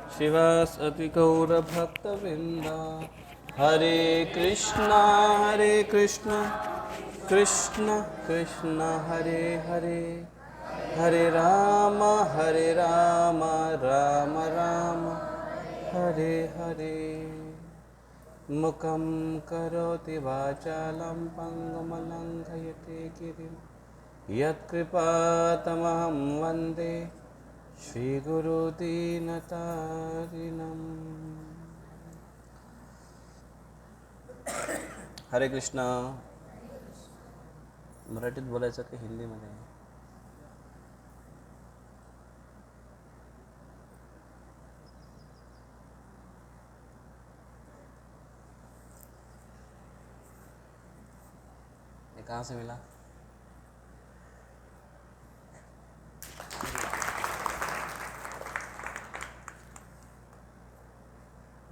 शिवसति गौरभक्तवृन्दा। हरे कृष्णा कृष्ण कृष्ण हरे हरे, हरे राम राम राम हरे हरे। मुखं करोति वाचालं पङ्गुमलं लङ्घयते गिरिं यत्कृपातमहं वन्दे श्रीगुरुदीनतारिणम्। हरे कृष्णा। मराठीत बोलायचं की हिंदीमध्ये? ये कहाँ से मिला?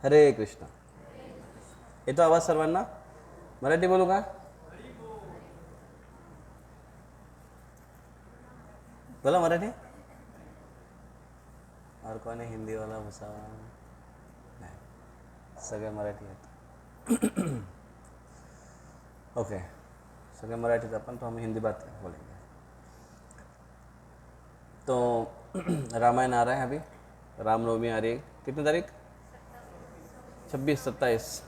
हरे कृष्णा। येतो आवाज सर्वांना? मराठी बोलू का? बोला मराठी। और कोण आहे हिंदी वाला बसा? नाही, सगळे मराठी आहेत. ओके, सगळे मराठीत अपन, तो हम हिंदी बात बोलेंगे। तो रामायण आ रहा है अभी, रामनवमी आ रही है। कितनी तारीख? 26, 27,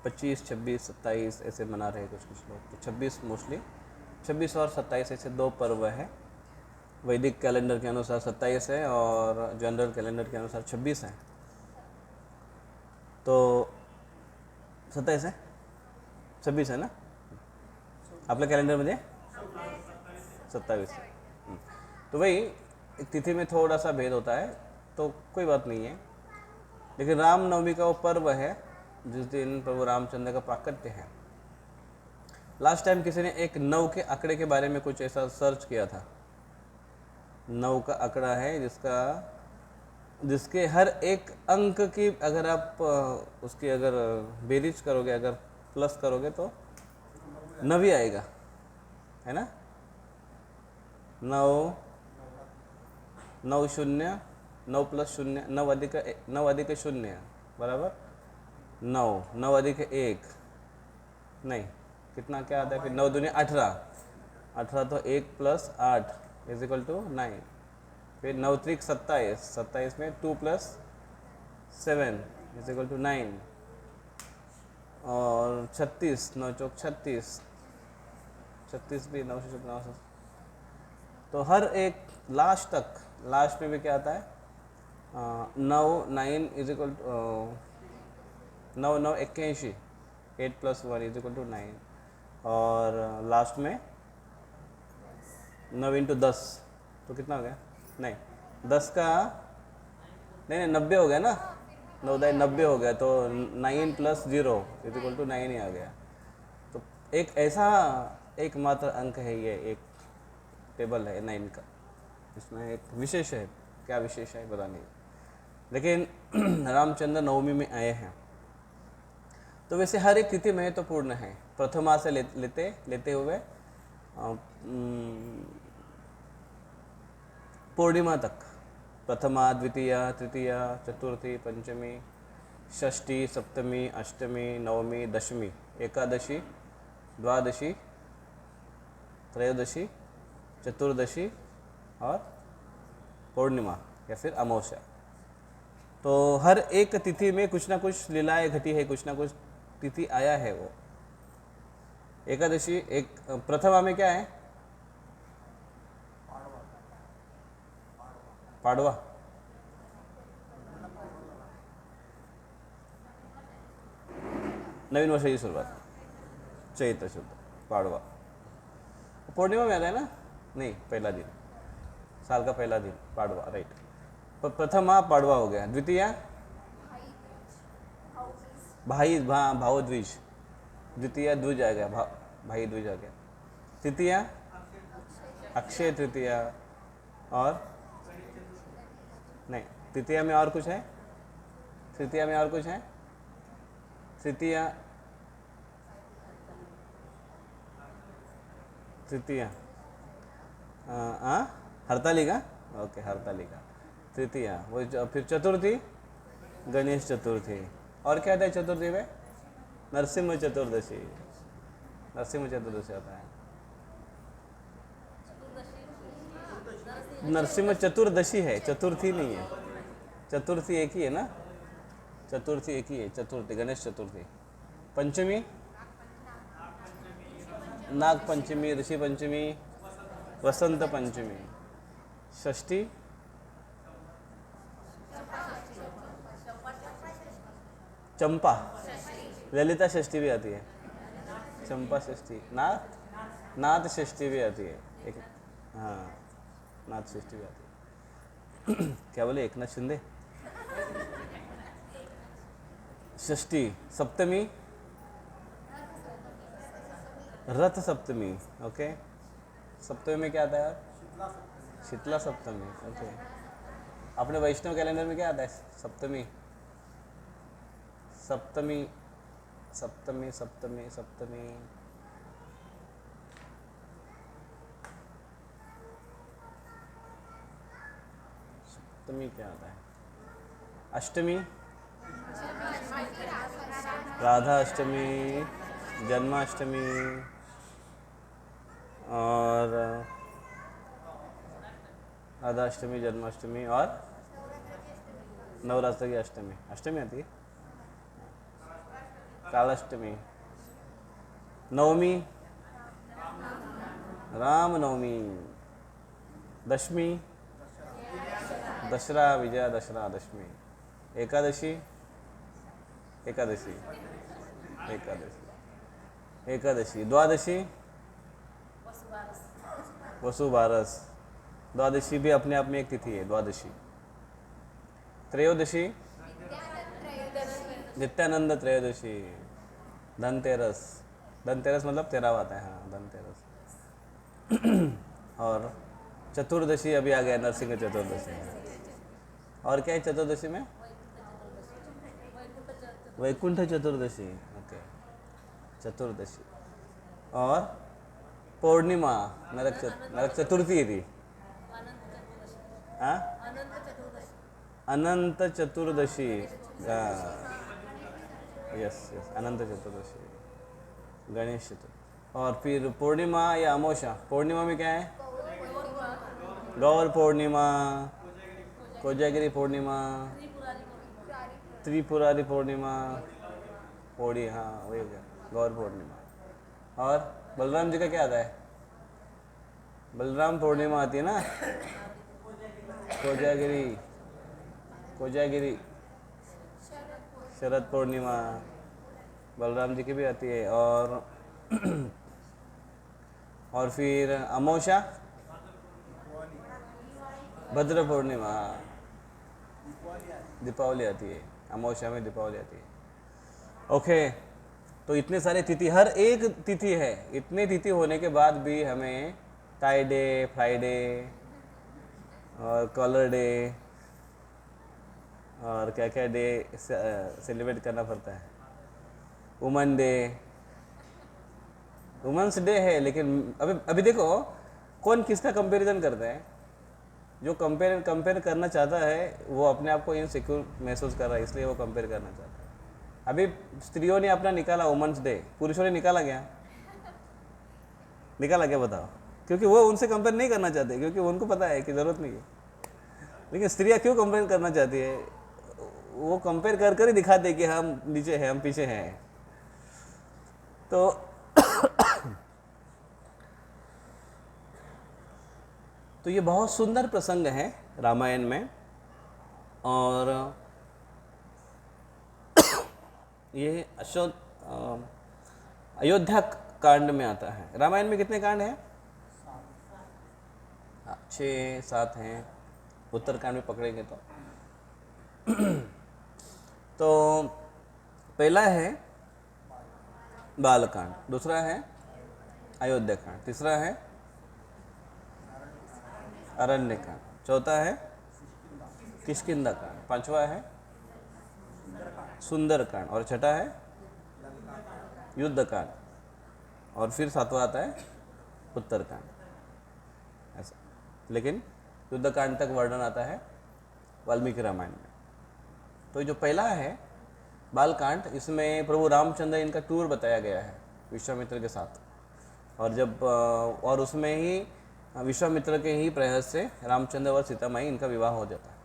25, 26, 27 ऐसे मना रहे कुछ लोग। तो 26 मोस्टली, 26 और 27 ऐसे दो पर्व है। वैदिक कैलेंडर के अनुसार 27 है और जनरल कैलेंडर के अनुसार 26 है। तो 27 है, 26 है ना आपल्या कॅलेंडरमध्ये? 27 है। तो वही एक तिथि में थोड़ा सा भेद होता है, तो कोई बात नहीं है। लेकिन रामनवमी का वो पर्व है जिस दिन प्रभु रामचंद्र का प्राकट्य है। लास्ट टाइम किसी ने एक 9 के आंकड़े के बारे में कुछ ऐसा सर्च किया था। 9 का आंकड़ा है जिसके हर एक अंक की अगर आप उसकी अगर बेरीज करोगे, अगर प्लस करोगे तो 9 ही आएगा, है ना? 9 9 0 9 प्लस 0 9 अधिक 0 बराबर 9, 9 अधिक 1 नहीं, कितना क्या आता है फिर? 9 दूनी 18, 18 तो 1 प्लस 8 इज इक्वल टू 9। फिर 9 त्रिक 27, 27 में 2 प्लस 7 इज इक्वल टू 9। और 36, 9 चौक 36, 36 भी 9 से 9 से। तो हर एक लास्ट तक, लास्ट में भी क्या आता है? 9 9 is equal to 9 9 81, 8 plus 1 is equal to 9। और लास्ट में 9 इंटू 10 तो कितना हो गया? नहीं, 10 का नहीं 90 हो गया ना, 9 दाई 90 हो गया, तो 9 प्लस 0 इज इक्वल टू 9 ही आ गया। तो एक ऐसा एकमात्र अंक है ये, एक टेबल है 9 का, इसमें एक विशेष है। क्या विशेष है पता नहीं, लेकिन रामचंद्र नवमी में आए हैं। तो वैसे हर एक तिथि महत्वपूर्ण है, प्रथमा से लेते हुए पूर्णिमा तक। प्रथमा, द्वितीया, तृतीया, चतुर्थी, पंचमी, षष्ठी, सप्तमी, अष्टमी, नवमी, दशमी, एकादशी, द्वादशी, त्रयोदशी, चतुर्दशी और पूर्णिमा या फिर अमावस्या। तो हर एक तिथि में कुछ ना कुछ लीलाएं घटी है, कुछ ना कुछ तिथि आया है। वो एकादशी, एक प्रथमा में क्या है? पाडवा। नवीन वर्षाची सुरुवात, चैत्र शुद्ध पाडवा। पूर्णिमा में आता है ना? नहीं, पहला दिन, साल का पहला दिन पाडवा, राइट। प्रथमा पाडवा हो गया। द्वितीया भाव द्विज, द्वितीया द्विज आ गया, भाई द्विज आ गया। तृतीया अक्षय तृतीया, और नहीं, तृतीया में और कुछ है? तृतीया में और कुछ है? तृतीया हरतालिका, ओके हरतालिका। तृतीया, वो फिर चतुर्थी गणेश चतुर्थी, और क्या आता है चतुर्थी में? नरसिम्हा चतुर्दशी, नरसिम्हा चतुर्दशी आता है। नरसिम्हा चतुर्दशी है, चतुर्थी नहीं है, चतुर्थी एक ही है ना, चतुर्थी एक ही है, चतुर्थी गणेश चतुर्थी। पंचमी नाग पंचमी, ऋषि पंचमी, वसंत पंचमी। षष्ठी चंपा, ललिता षष्ठी भी आती है, चंपा षष्ठी, नाथ षष्ठी भी आती है एक, हाँ नाथ षष्ठी भी आती है। क्या बोले एकनाथ शिंदे? षष्ठी। सप्तमी रथ सप्तमी, ओके। सप्तमी में क्या आता है? शीतला सप्तमी, ओके। अपने वैष्णव कैलेंडर में क्या आता है? सप्तमी सप्तमी सप्तमी सप्तमी सप्तमी सप्तमी क्या आता है? अष्टमी राधा अष्टमी, जन्माष्टमी, और राधा अष्टमी, जन्माष्टमी, और नवरात्र की अष्टमी, अष्टमी आती है, कालाष्टमी। नवमी राम नवमी। दशमी दशरा, विजया दशरा, दशमी। एकादशी एकादशी एकादशी एकादशी। द्वादशी वसुबारस, द्वादशी भी अपने आप में एक तिथि है, द्वादशी। त्रयोदशी नित्यानंद त्रयोदशी। धनतेरस, धनतेरस मतलब 13वां आता है, हाँ धनतेरस। और चतुर्दशी अभी आ गया, नरसिंह चतुर्दशी। और क्या है चतुर्दशी में? वैकुंठ चतुर्दशी, ओके चतुर्दशी। और पूर्णिमा, नरक चतुर्थी थी, हाँ अनंत चतुर्दशी, यस यस अनंत चतुर्दशी, गणेश चतुर्थी। और फिर पूर्णिमा या अमावस्या। पूर्णिमा में क्या है? गौर पूर्णिमा, कोजागिरी पूर्णिमा, त्रिपुरारी पूर्णिमा, पोड़ी, हाँ वही हो गया, गौर पूर्णिमा। और बलराम जी का क्या आता है? बलराम पूर्णिमा आती है ना, कोजागिरी, कोजागिरी, शरद पूर्णिमा, बलराम जी की भी आती है। और फिर अमावस्या भद्र पूर्णिमा, दीपावली आती है, अमावस्या में दीपावली आती है, ओके। तो इतने सारे तिथि, हर एक तिथि है। इतने तिथि होने के बाद भी हमें टाई डे, फ्राइडे, और कलर डे, और क्या क्या डे सेलिब्रेट करना पड़ता है। वुमेन डे, वुमेंस डे है, लेकिन अभी अभी देखो कौन किसका कंपैरिजन करता है। जो कंपेयर करना चाहता है वो अपने आप को इनसिक्योर महसूस कर रहा है, इसलिए वो कंपेयर करना चाहता है। अभी स्त्रियों ने अपना निकाला वुमेंस डे, पुरुषों ने निकाला क्या? निकाला क्या बताओ? क्योंकि वो उनसे कंपेयर नहीं करना चाहते, क्योंकि उनको पता है कि ज़रूरत नहीं है। लेकिन स्त्रियां क्यों कंपेयर करना चाहती है? वो कंपेयर कर कर ही दिखाते हैं कि हम नीचे हैं, हम पीछे हैं। तो तो ये बहुत सुंदर प्रसंग है रामायण में, और ये अयोध्या कांड में आता है। रामायण में कितने कांड हैं? 6-7 हैं, उत्तरकांड में पकड़ेंगे तो पहला है बालकांड, दूसरा है अयोध्या कांड, तीसरा है अरण्य कांड, चौथा है किष्किंधा कांड, पांचवा है सुंदर कांड, और छठा है युद्ध कांड, और फिर सातवां आता है उत्तर कांड, ऐसा। लेकिन युद्ध कांड तक वर्णन आता है वाल्मीकि रामायण में। तो जो पहला है बालकांड, इसमें प्रभु रामचंद्र इनका टूर बताया गया है विश्वामित्र के साथ, और जब और उसमें ही विश्वामित्र के ही प्रयास से रामचंद्र और सीता माई इनका विवाह हो जाता है,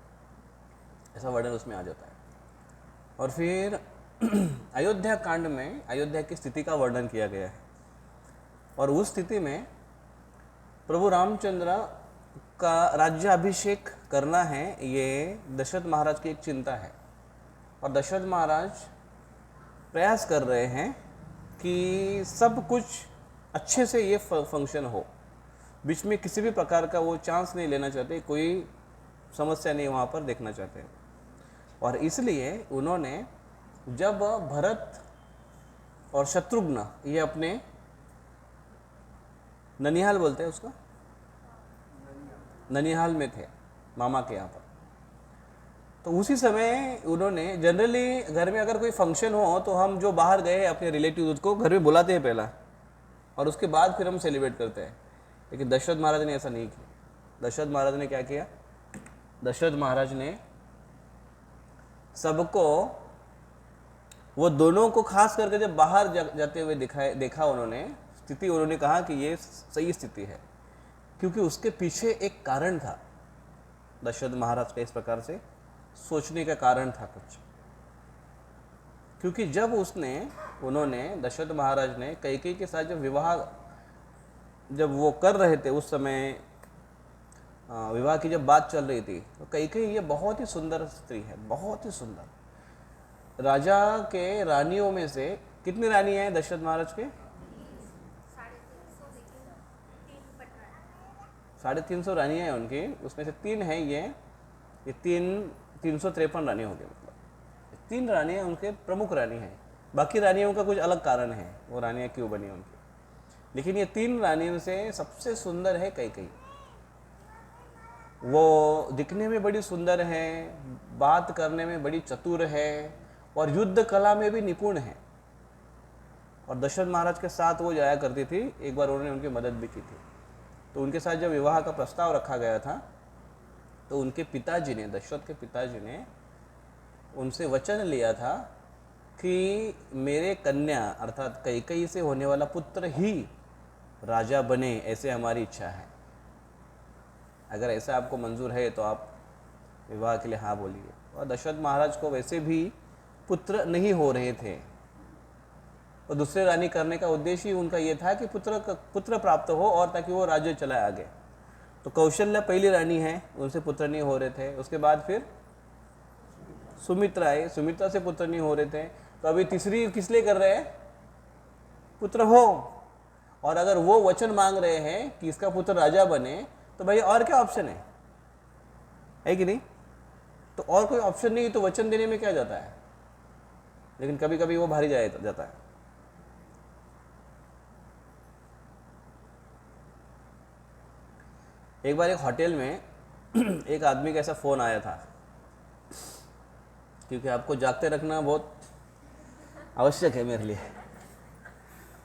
ऐसा वर्णन उसमें आ जाता है। और फिर अयोध्या कांड में अयोध्या की स्थिति का वर्णन किया गया है, और उस स्थिति में प्रभु रामचंद्र का राज्याभिषेक करना है, ये दशरथ महाराज की एक चिंता है। और दशरथ महाराज प्रयास कर रहे हैं कि सब कुछ अच्छे से ये फंक्शन हो, बीच में किसी भी प्रकार का वो चांस नहीं लेना चाहते, कोई समस्या नहीं वहाँ पर देखना चाहते। और इसलिए उन्होंने जब भरत और शत्रुघ्न ये अपने ननिहाल बोलते हैं उसका, ननिहाल में थे मामा के यहाँ पर, तो उसी समय उन्होंने जनरली घर में अगर कोई फंक्शन हो तो हम जो बाहर गए अपने रिलेटिव उसको घर में बुलाते हैं पहला, और उसके बाद फिर हम सेलिब्रेट करते हैं। लेकिन दशरथ महाराज ने ऐसा नहीं किया। दशरथ महाराज ने क्या किया, दशरथ महाराज ने सबको, वो दोनों को खास करके जब बाहर जाते हुए देखा उन्होंने स्थिति, उन्होंने कहा कि ये सही स्थिति है, क्योंकि उसके पीछे एक कारण था। दशरथ महाराज का इस प्रकार से सोचने का कारण था कुछ, क्योंकि जब उन्होंने दशरथ महाराज ने कैकेयी के साथ जब विवाह जब वो कर रहे थे, उस समय विवाह की जब बात चल रही थी, तो कैकेयी ये बहुत ही सुंदर स्त्री है, बहुत ही सुंदर। राजा के रानियों में से कितनी रानी हैं दशरथ महाराज के? 350 रानियाँ हैं उनकी, उसमें से 3 हैं ये 353 रानी हो गए। मतलब 3 रानियाँ उनके प्रमुख रानी हैं, बाकी रानियों का कुछ अलग कारण है वो रानियाँ क्यों बनी उनकी, लेकिन ये 3 रानियों से सबसे सुंदर है कैकेयी। वो दिखने में बड़ी सुंदर है, बात करने में बड़ी चतुर है, और युद्ध कला में भी निपुण है। और दशरथ महाराज के साथ वो जाया करती थी, एक बार उन्होंने उनकी मदद भी की थी। तो उनके साथ जब विवाह का प्रस्ताव रखा गया था, तो उनके पिताजी ने, दशरथ के पिताजी ने उनसे वचन लिया था कि मेरे कन्या अर्थात कैकेयी से होने वाला पुत्र ही राजा बने, ऐसे हमारी इच्छा है। अगर ऐसा आपको मंजूर है तो आप विवाह के लिए हाँ बोलिए। और दशरथ महाराज को वैसे भी पुत्र नहीं हो रहे थे, और दूसरे रानी करने का उद्देश्य ही उनका ये था कि पुत्र प्राप्त हो, और ताकि वो राज्य चलाए आगे। तो कौशल्या पहली रानी है, उनसे पुत्र नहीं हो रहे थे। उसके बाद फिर सुमित्रा आई, सुमित्रा से पुत्र नहीं हो रहे थे। तो अभी तीसरी किस लिए कर रहे हैं? पुत्र हो। और अगर वो वचन मांग रहे हैं कि इसका पुत्र राजा बने, तो भाई और क्या ऑप्शन है कि नहीं? तो और कोई ऑप्शन नहीं, तो वचन देने में क्या जाता है, लेकिन कभी कभी वो भारी जाता है। एक बार एक होटल में एक आदमी का ऐसा फ़ोन आया था, क्योंकि आपको जागते रखना बहुत आवश्यक है मेरे लिए।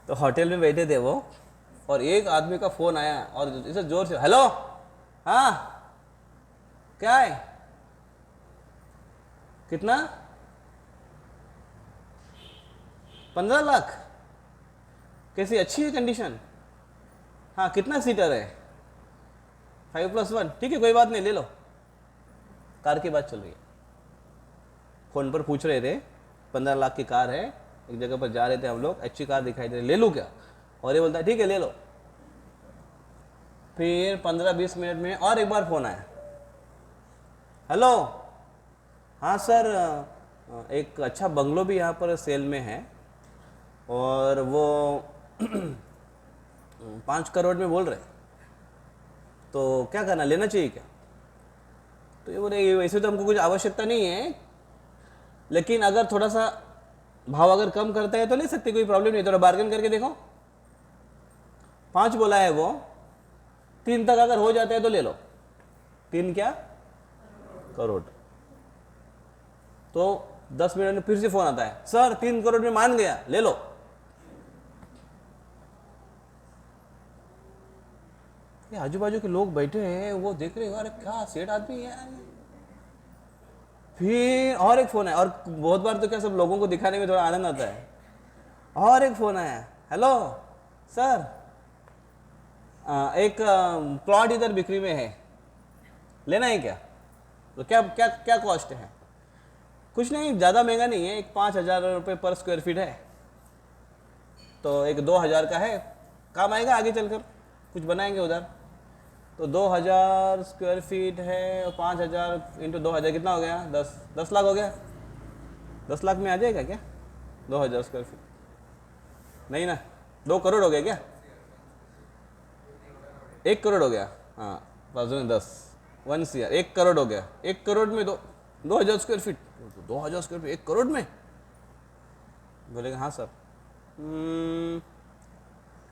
तो होटल में बैठे थे वो, और एक आदमी का फ़ोन आया और इसे जोर से, हेलो, हाँ क्या है, कितना? 15 लाख? कैसी अच्छी है कंडीशन? हाँ कितना सीटर है? 5+1, ठीक है कोई बात नहीं, ले लो। कार की बात चल रही है, फ़ोन पर पूछ रहे थे, 15 लाख की कार है, एक जगह पर जा रहे थे हम लोग, अच्छी कार दिखाई दे रही, ले लूँ क्या? और ये बोलता है ठीक है ले लो। फिर 15-20 मिनट में और एक बार फ़ोन आया, हेलो, हाँ सर, एक अच्छा बंगलो भी यहाँ पर सेल में है, और वो 5 करोड़ में बोल रहे, तो क्या करना, लेना चाहिए क्या? तो ये बोले वैसे तो हमको कुछ आवश्यकता नहीं है, लेकिन अगर थोड़ा सा भाव अगर कम करता है तो ले सकते, कोई प्रॉब्लम नहीं, थोड़ा बार्गेन करके देखो। 5 बोला है वो, 3 तक अगर हो जाता है तो ले लो। 3 क्या करोड़। तो 10 मिनट में फिर से फोन आता है, सर 3 करोड़ में मान गया, ले लो। ये आजू बाजू के लोग बैठे हैं, वो देख रहे हैं, अरे क्या सेठ आदमी है यार। फिर और एक फ़ोन है, और बहुत बार तो क्या सब लोगों को दिखाने में थोड़ा आनंद आता है। और एक फ़ोन आया, हेलो सर, एक प्लॉट इधर बिक्री में है, लेना है क्या? तो क्या क्या क्या कॉस्ट है? कुछ नहीं, ज़्यादा महंगा नहीं है, एक 5,000 रुपये पर स्क्वायर फीट है, तो एक 2,000 का है, काम आएगा आगे चलकर, कुछ बनाएंगे उधर। तो 2,000 स्क्वायर फीट है और 5,000 इंटू 2,000 कितना हो गया? 10 लाख हो गया। 10 लाख में आ जाएगा क्या 2,000 स्क्वायर फीट? नहीं ना, 2 करोड़ हो गया क्या? 1 करोड़ हो गया, हाँ, बाजू में 10, 1 CR, 1 करोड़ हो गया। 1 करोड़ में 2,000 square feet, 2,000 square feet 1 crore में? बोलेगा हाँ सर।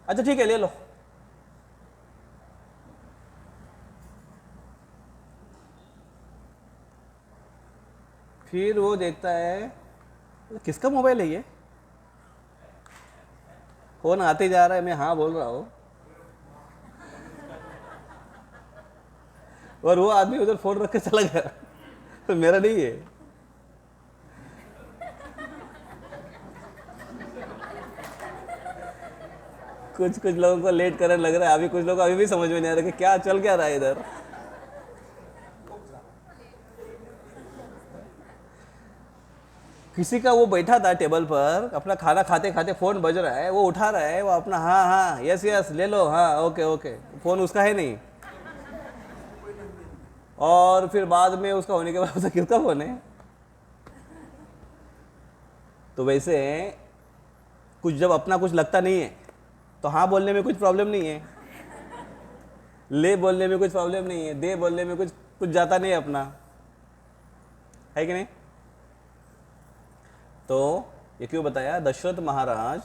अच्छा ठीक है, ले लो। फिर वो देखता है, किसका मोबाइल है ये? फोन आते जा रहा है, मैं हाँ बोल रहा हूँ, और वो आदमी उधर फोन रख के चला गया। तो मेरा नहीं है। कुछ कुछ लोगों को लेट करने लग रहा है, अभी कुछ लोग अभी भी समझ में नहीं आ रहा कि क्या चल क्या रहा है इधर। किसी का वो बैठा था टेबल पर, अपना खाना खाते खाते फोन बज रहा है, वो उठा रहा है, वो अपना हाँ हाँ यस यस ले लो, हाँ ओके ओके, फोन उसका है नहीं। और फिर बाद में उसका होने के बाद उसका किसका फोन है? तो वैसे कुछ जब अपना कुछ लगता नहीं है तो हाँ बोलने में कुछ प्रॉब्लम नहीं है, ले बोलने में कुछ प्रॉब्लम नहीं है, दे बोलने में कुछ कुछ जाता नहीं है अपना, है कि नहीं? तो ये क्यों बताया? दशरथ महाराज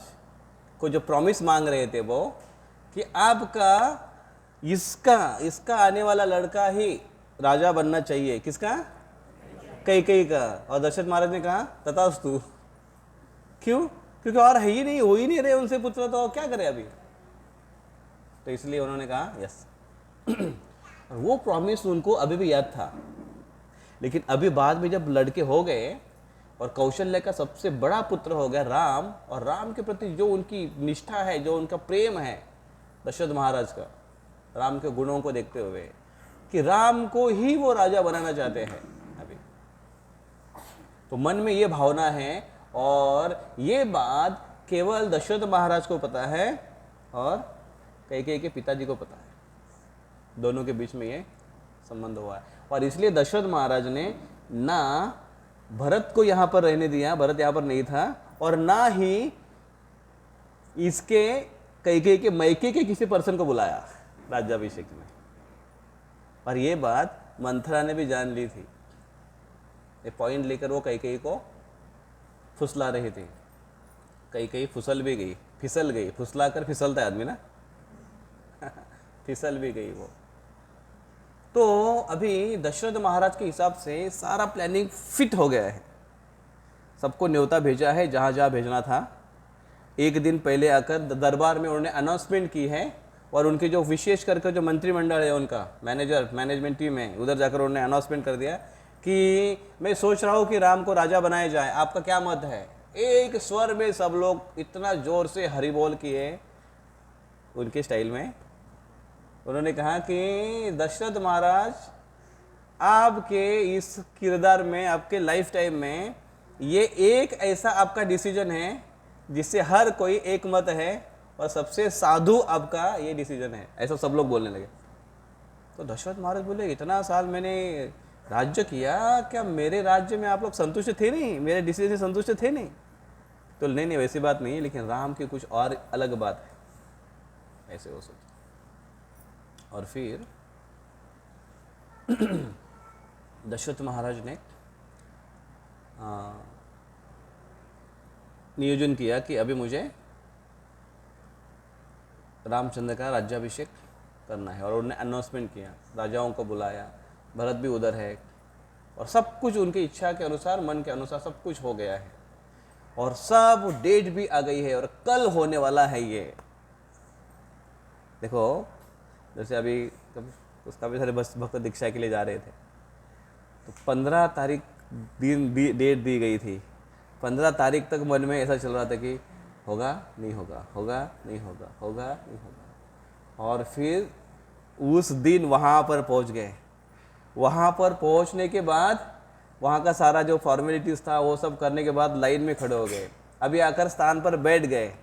को जो प्रॉमिस मांग रहे थे वो, कि आपका इसका इसका आने वाला लड़का ही राजा बनना चाहिए। किसका? कई का। और दशरथ महाराज ने कहा तथास्तु। क्यों? क्योंकि और है ही नहीं, हो ही नहीं रहे उनसे पुत्र, तो क्या करे अभी? तो इसलिए उन्होंने कहा यस। और वो प्रॉमिस उनको अभी भी याद था। लेकिन अभी बाद में जब लड़के हो गए और कौशल्य का सबसे बड़ा पुत्र हो गया राम, और राम के प्रति जो उनकी निष्ठा है, जो उनका प्रेम है दशरथ महाराज का, राम के गुणों को देखते हुए, कि राम को ही वो राजा बनाना चाहते हैं अभी, तो मन में ये भावना है। और ये बात केवल दशरथ महाराज को पता है और कैकेयी के पिताजी को पता है। दोनों के बीच में ये संबंध हुआ है, और इसलिए दशरथ महाराज ने ना भरत को यहाँ पर रहने दिया, भरत यहाँ पर नहीं था, और ना ही इसके कैकेयी के मैके के किसी पर्सन को बुलाया राज्याभिषेक में। और ये बात मंथरा ने भी जान ली थी। ये पॉइंट लेकर वो कैकेयी को फुसला रही थी। कैकेयी फिसल भी गई, फिसल गई, फुसला कर फिसलता है आदमी ना। फिसल भी गई वो। तो अभी दशरथ महाराज के हिसाब से सारा प्लानिंग फिट हो गया है। सबको न्योता भेजा है जहाँ जहाँ भेजना था। एक दिन पहले आकर दरबार में उन्होंने अनाउंसमेंट की है, और उनके जो विशेष करके जो मंत्रिमंडल है, उनका मैनेजमेंट टीम है, उधर जाकर उन्होंने अनाउंसमेंट कर दिया कि मैं सोच रहा हूँ कि राम को राजा बनाया जाए, आपका क्या मत है? एक स्वर में सब लोग इतना जोर से हरि बोल किए उनके स्टाइल में। उन्होंने कहा कि दशरथ महाराज, आपके इस किरदार में, आपके लाइफ टाइम में ये एक ऐसा आपका डिसीजन है जिससे हर कोई एक मत है, और सबसे साधु आपका ये डिसीजन है। ऐसा सब लोग बोलने लगे। तो दशरथ महाराज बोले, इतना साल मैंने राज्य किया, क्या मेरे राज्य में आप लोग संतुष्ट थे नहीं? मेरे डिसीजन से संतुष्ट थे नहीं? तो नहीं नहीं, वैसी बात नहीं है, लेकिन राम की कुछ और अलग बात है, ऐसे हो सोचा। और फिर दशरथ महाराज ने नियोजन किया कि अभी मुझे रामचंद्र का राज्याभिषेक करना है, और उन्होंने अनाउंसमेंट किया, राजाओं को बुलाया, भरत भी उधर है, और सब कुछ उनकी इच्छा के अनुसार, मन के अनुसार सब कुछ हो गया है, और सब डेट भी आ गई है, और कल होने वाला है ये। देखो, जैसे अभी उसका भी सारे बस भक्त दीक्षा के लिए जा रहे थे, तो 15 तारीख डेट दी गई थी। 15 तारीख तक मन में ऐसा चल रहा था कि होगा नहीं होगा, होगा नहीं होगा, होगा नहीं होगा। और फिर उस दिन वहाँ पर पहुँच गए। वहाँ पर पहुँचने के बाद वहाँ का सारा जो फॉर्मेलिटीज़ था वो सब करने के बाद लाइन में खड़े हो गए। अभी आकर स्थान पर बैठ गए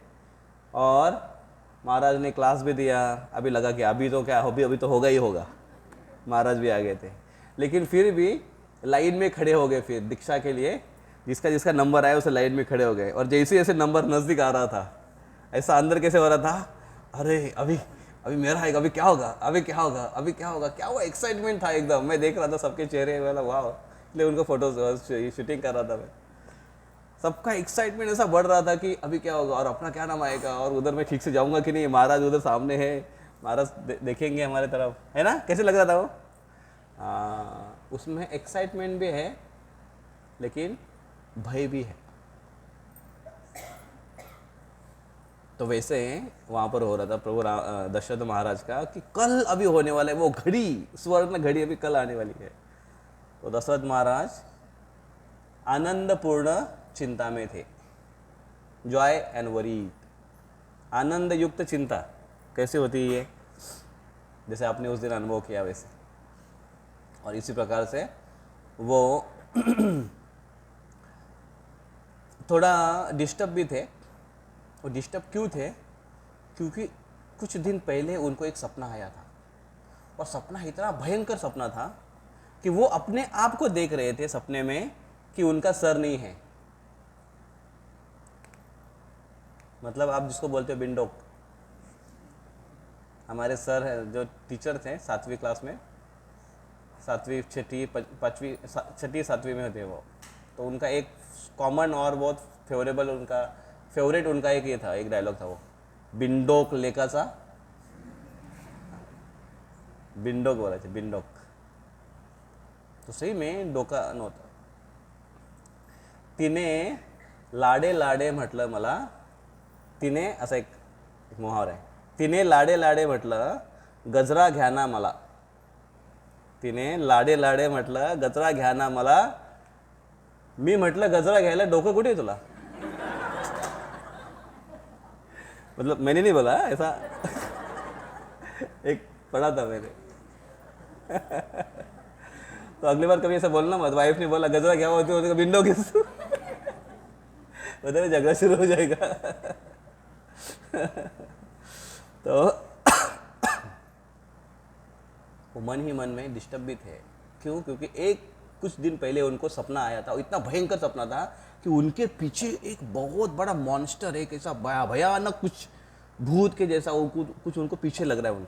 और महाराज ने क्लास भी दिया। अभी लगा कि अभी तो क्या, अभी तो होगा ही होगा, महाराज भी आ गए थे। लेकिन फिर भी लाइन में खड़े हो गए फिर दीक्षा के लिए। जिसका जिसका नंबर आया उसे लाइन में खड़े हो गए। और जैसे जैसे नंबर नज़दीक आ रहा था, ऐसा अंदर कैसे हो रहा था, अरे अभी अभी मेरा आएगा, अभी क्या होगा, अभी क्या होगा, अभी क्या होगा, क्या हुआ। एक्साइटमेंट था एकदम। मैं देख रहा था सबके चेहरे वाला, वाह, इसलिए उनको फोटोज शूटिंग कर रहा था मैं। सबका एक्साइटमेंट ऐसा बढ़ रहा था कि अभी क्या होगा और अपना क्या नाम आएगा और उधर मैं ठीक से जाऊंगा कि नहीं, महाराज उधर सामने है, महाराज देखेंगे हमारे तरफ, है ना। कैसे लग रहा था वो। उसमें एक्साइटमेंट भी है लेकिन भय भी है। तो वैसे वहाँ पर हो रहा था प्रभु दशरथ महाराज का कि कल अभी होने वाला है वो घड़ी, स्वर्ण घड़ी अभी कल आने वाली है। तो दशरथ महाराज आनंदपूर्ण चिंता में थे। जॉय एंड वरी, आनंद युक्त चिंता कैसे होती है, जैसे आपने उस दिन अनुभव किया वैसे। और इसी प्रकार से वो थोड़ा डिस्टर्ब भी थे। वो डिस्टर्ब क्यों थे, क्योंकि कुछ दिन पहले उनको एक सपना आया था। और सपना इतना भयंकर सपना था कि वो अपने आप को देख रहे थे सपने में कि उनका सर नहीं है। मतलब आप जिसको बोलते हो बिंडोक। हमारे सर है जो टीचर थे 7वीं क्लास में, 7वीं 6ठी 5वीं 6ठी 7वीं में होते हैं वो। तो उनका एक कॉमन और बहुत फेवरेबल उनका फेवरेट उनका एक ये था, एक डायलॉग था वो, बिंडोक लेकाचा, बिंडोक बोलायचे, बिंडोक। तो सही में डोका नव्हता। तिने लाडे लाडे म्हटलं मला, तिने असा एक मुहावरा आहे, तिने लाडे लाडे म्हटलं गजरा घ्या ना मला, तिने लाडे लाडे म्हटलं गजरा घ्या ना मला, मी म्हटलं गजरा घ्यायला डोकं कुठे तुला। मतलब मैंने नहीं बोला ऐसा एक पढ़ा था मैंने तो अगली बार कभी ऐसा बोलना मत। वाइफ ने बोला गजरा क्या होती है, विंडो किस उधर झगड़ा शुरू हो जाएगा तो वो मन ही मन में डिस्टर्ब भी थे। क्यों, क्योंकि एक कुछ दिन पहले उनको सपना आया था, इतना भयंकर सपना था कि उनके पीछे एक बहुत बड़ा मॉन्स्टर, एक ऐसा भयानक कुछ भूत के जैसा वो कुछ उनको पीछे लग रहा है।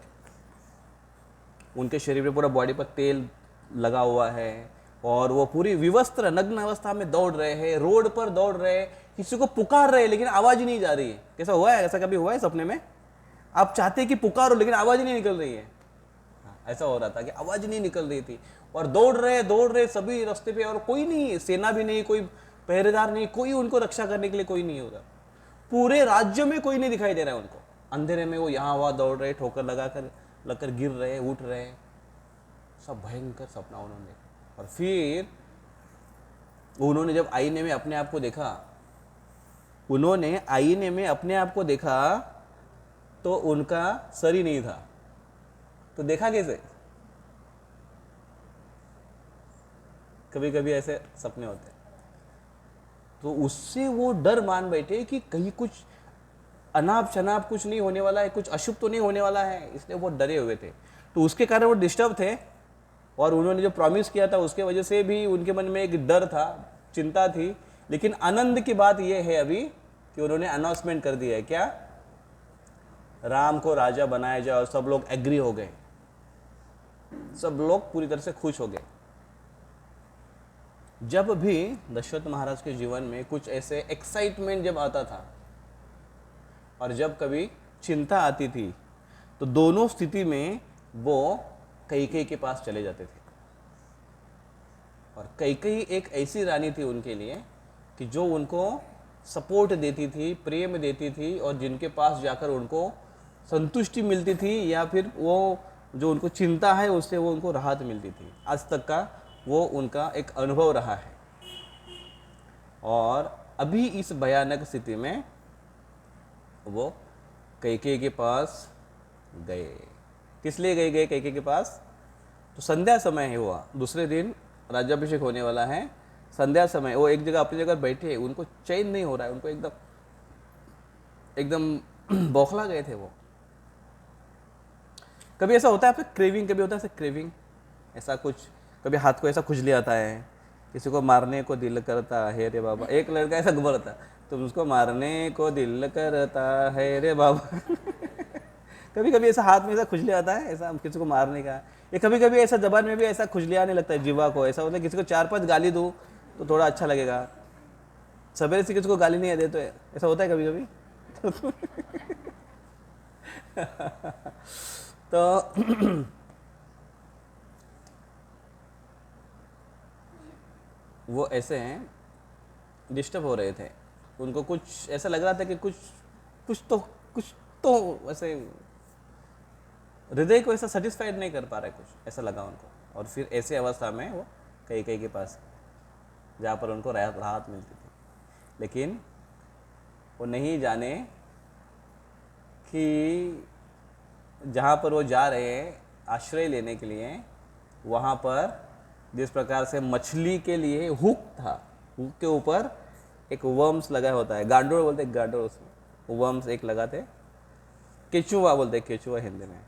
उनके शरीर पे पूरा बॉडी पर तेल लगा हुआ है और वो पूरी विवस्त्र नग्न अवस्था में दौड़ रहे हैं, रोड पर दौड़ रहे हैं, किसी को पुकार रहे हैं लेकिन आवाज ही नहीं जा रही है। कैसा हुआ है, ऐसा कभी हुआ है सपने में, आप चाहते हैं कि पुकारो लेकिन आवाज ही नहीं निकल रही है। ऐसा हो रहा था कि आवाज नहीं निकल रही थी और दौड़ रहे सभी रास्ते पे और कोई नहीं, सेना भी नहीं, कोई पहरेदार नहीं, कोई उनको रक्षा करने के लिए कोई नहीं होगा। पूरे राज्य में कोई नहीं दिखाई दे रहा है उनको। अंधेरे में वो यहाँ वहाँ दौड़ रहे, ठोकर लगकर गिर रहे, उठ रहे। सब भयंकर सपना उन्होंने देखा। और फिर उन्होंने जब आईने में अपने आप को देखा, उन्होंने आईने में अपने आप को देखा तो उनका सर ही नहीं था। तो देखा कैसे, कभी कभी ऐसे सपने होते हैं। तो उससे वो डर मान बैठे कि कहीं कुछ अनाप शनाप कुछ नहीं होने वाला है, कुछ अशुभ तो नहीं होने वाला है, इसलिए वो डरे हुए थे। तो उसके कारण वो डिस्टर्ब थे और उन्होंने जो प्रॉमिस किया था उसके वजह से भी उनके मन में एक डर था, चिंता थी। लेकिन आनंद की बात यह है अभी कि उन्होंने अनाउंसमेंट कर दिया है, क्या, राम को राजा बनाया जाए। और सब लोग एग्री हो गए, सब लोग पूरी तरह से खुश हो गए। जब भी दशरथ महाराज के जीवन में कुछ ऐसे एक्साइटमेंट जब आता था और जब कभी चिंता आती थी तो दोनों स्थिति में वो कैकेयी के पास चले जाते थे। और कैकेयी एक ऐसी रानी थी उनके लिए कि जो उनको सपोर्ट देती थी, प्रेम देती थी और जिनके पास जाकर उनको संतुष्टि मिलती थी या फिर वो जो उनको चिंता है उससे वो उनको राहत मिलती थी। आज तक का वो उनका एक अनुभव रहा है। और अभी इस भयानक स्थिति में वो कैकेयी के पास गए। किस लिए गए कैकेयी के पास? तो संध्या समय है, हुआ दूसरे दिन राज्याभिषेक होने वाला है, संध्या समय वो एक जगह अपनी जगह बैठे, उनको चैन नहीं हो रहा है, उनको एकदम एकदम बौखला गए थे वो। कभी ऐसा होता है आपका क्रेविंग, कभी होता है ऐसा क्रेविंग, ऐसा कुछ, कभी हाथ को ऐसा खुजली आता है, किसी को मारने को दिल करता है रे बाबा, एक लड़का ऐसा बोलता है, तुम उसको मारने को दिल करता है रे बाबा कभी कभी ऐसा हाथ में ऐसा खुजली आता है, ऐसा किसी को मारने का, या कभी कभी ऐसा जबान में भी ऐसा खुजली आने लगता है जीवा को, ऐसा मतलब किसी को 4-5 गाली दूँ तो थोड़ा अच्छा लगेगा, सवेरे से किसी को गाली नहीं दे तो ऐसा होता है कभी कभी तो वो ऐसे हैं, डिस्टर्ब हो रहे थे, उनको कुछ ऐसा लग रहा था कि कुछ तो ऐसे हृदय को ऐसा सेटिस्फाइड नहीं कर पा रहे, कुछ ऐसा लगा उनको। और फिर ऐसे अवस्था में वो कैकेयी के पास, जहाँ पर उनको राहत मिलती थी, लेकिन वो नहीं जाने कि जहाँ पर वो जा रहे हैं आश्रय लेने के लिए, वहाँ पर जिस प्रकार से मछली के लिए हुक था, हुक के ऊपर एक वर्म्स लगा होता है, गांडोर बोलते हैं, गांडोर, उसमें वर्म्स एक लगाते, केचुआ बोलते हैं, केचुआ हिंदी में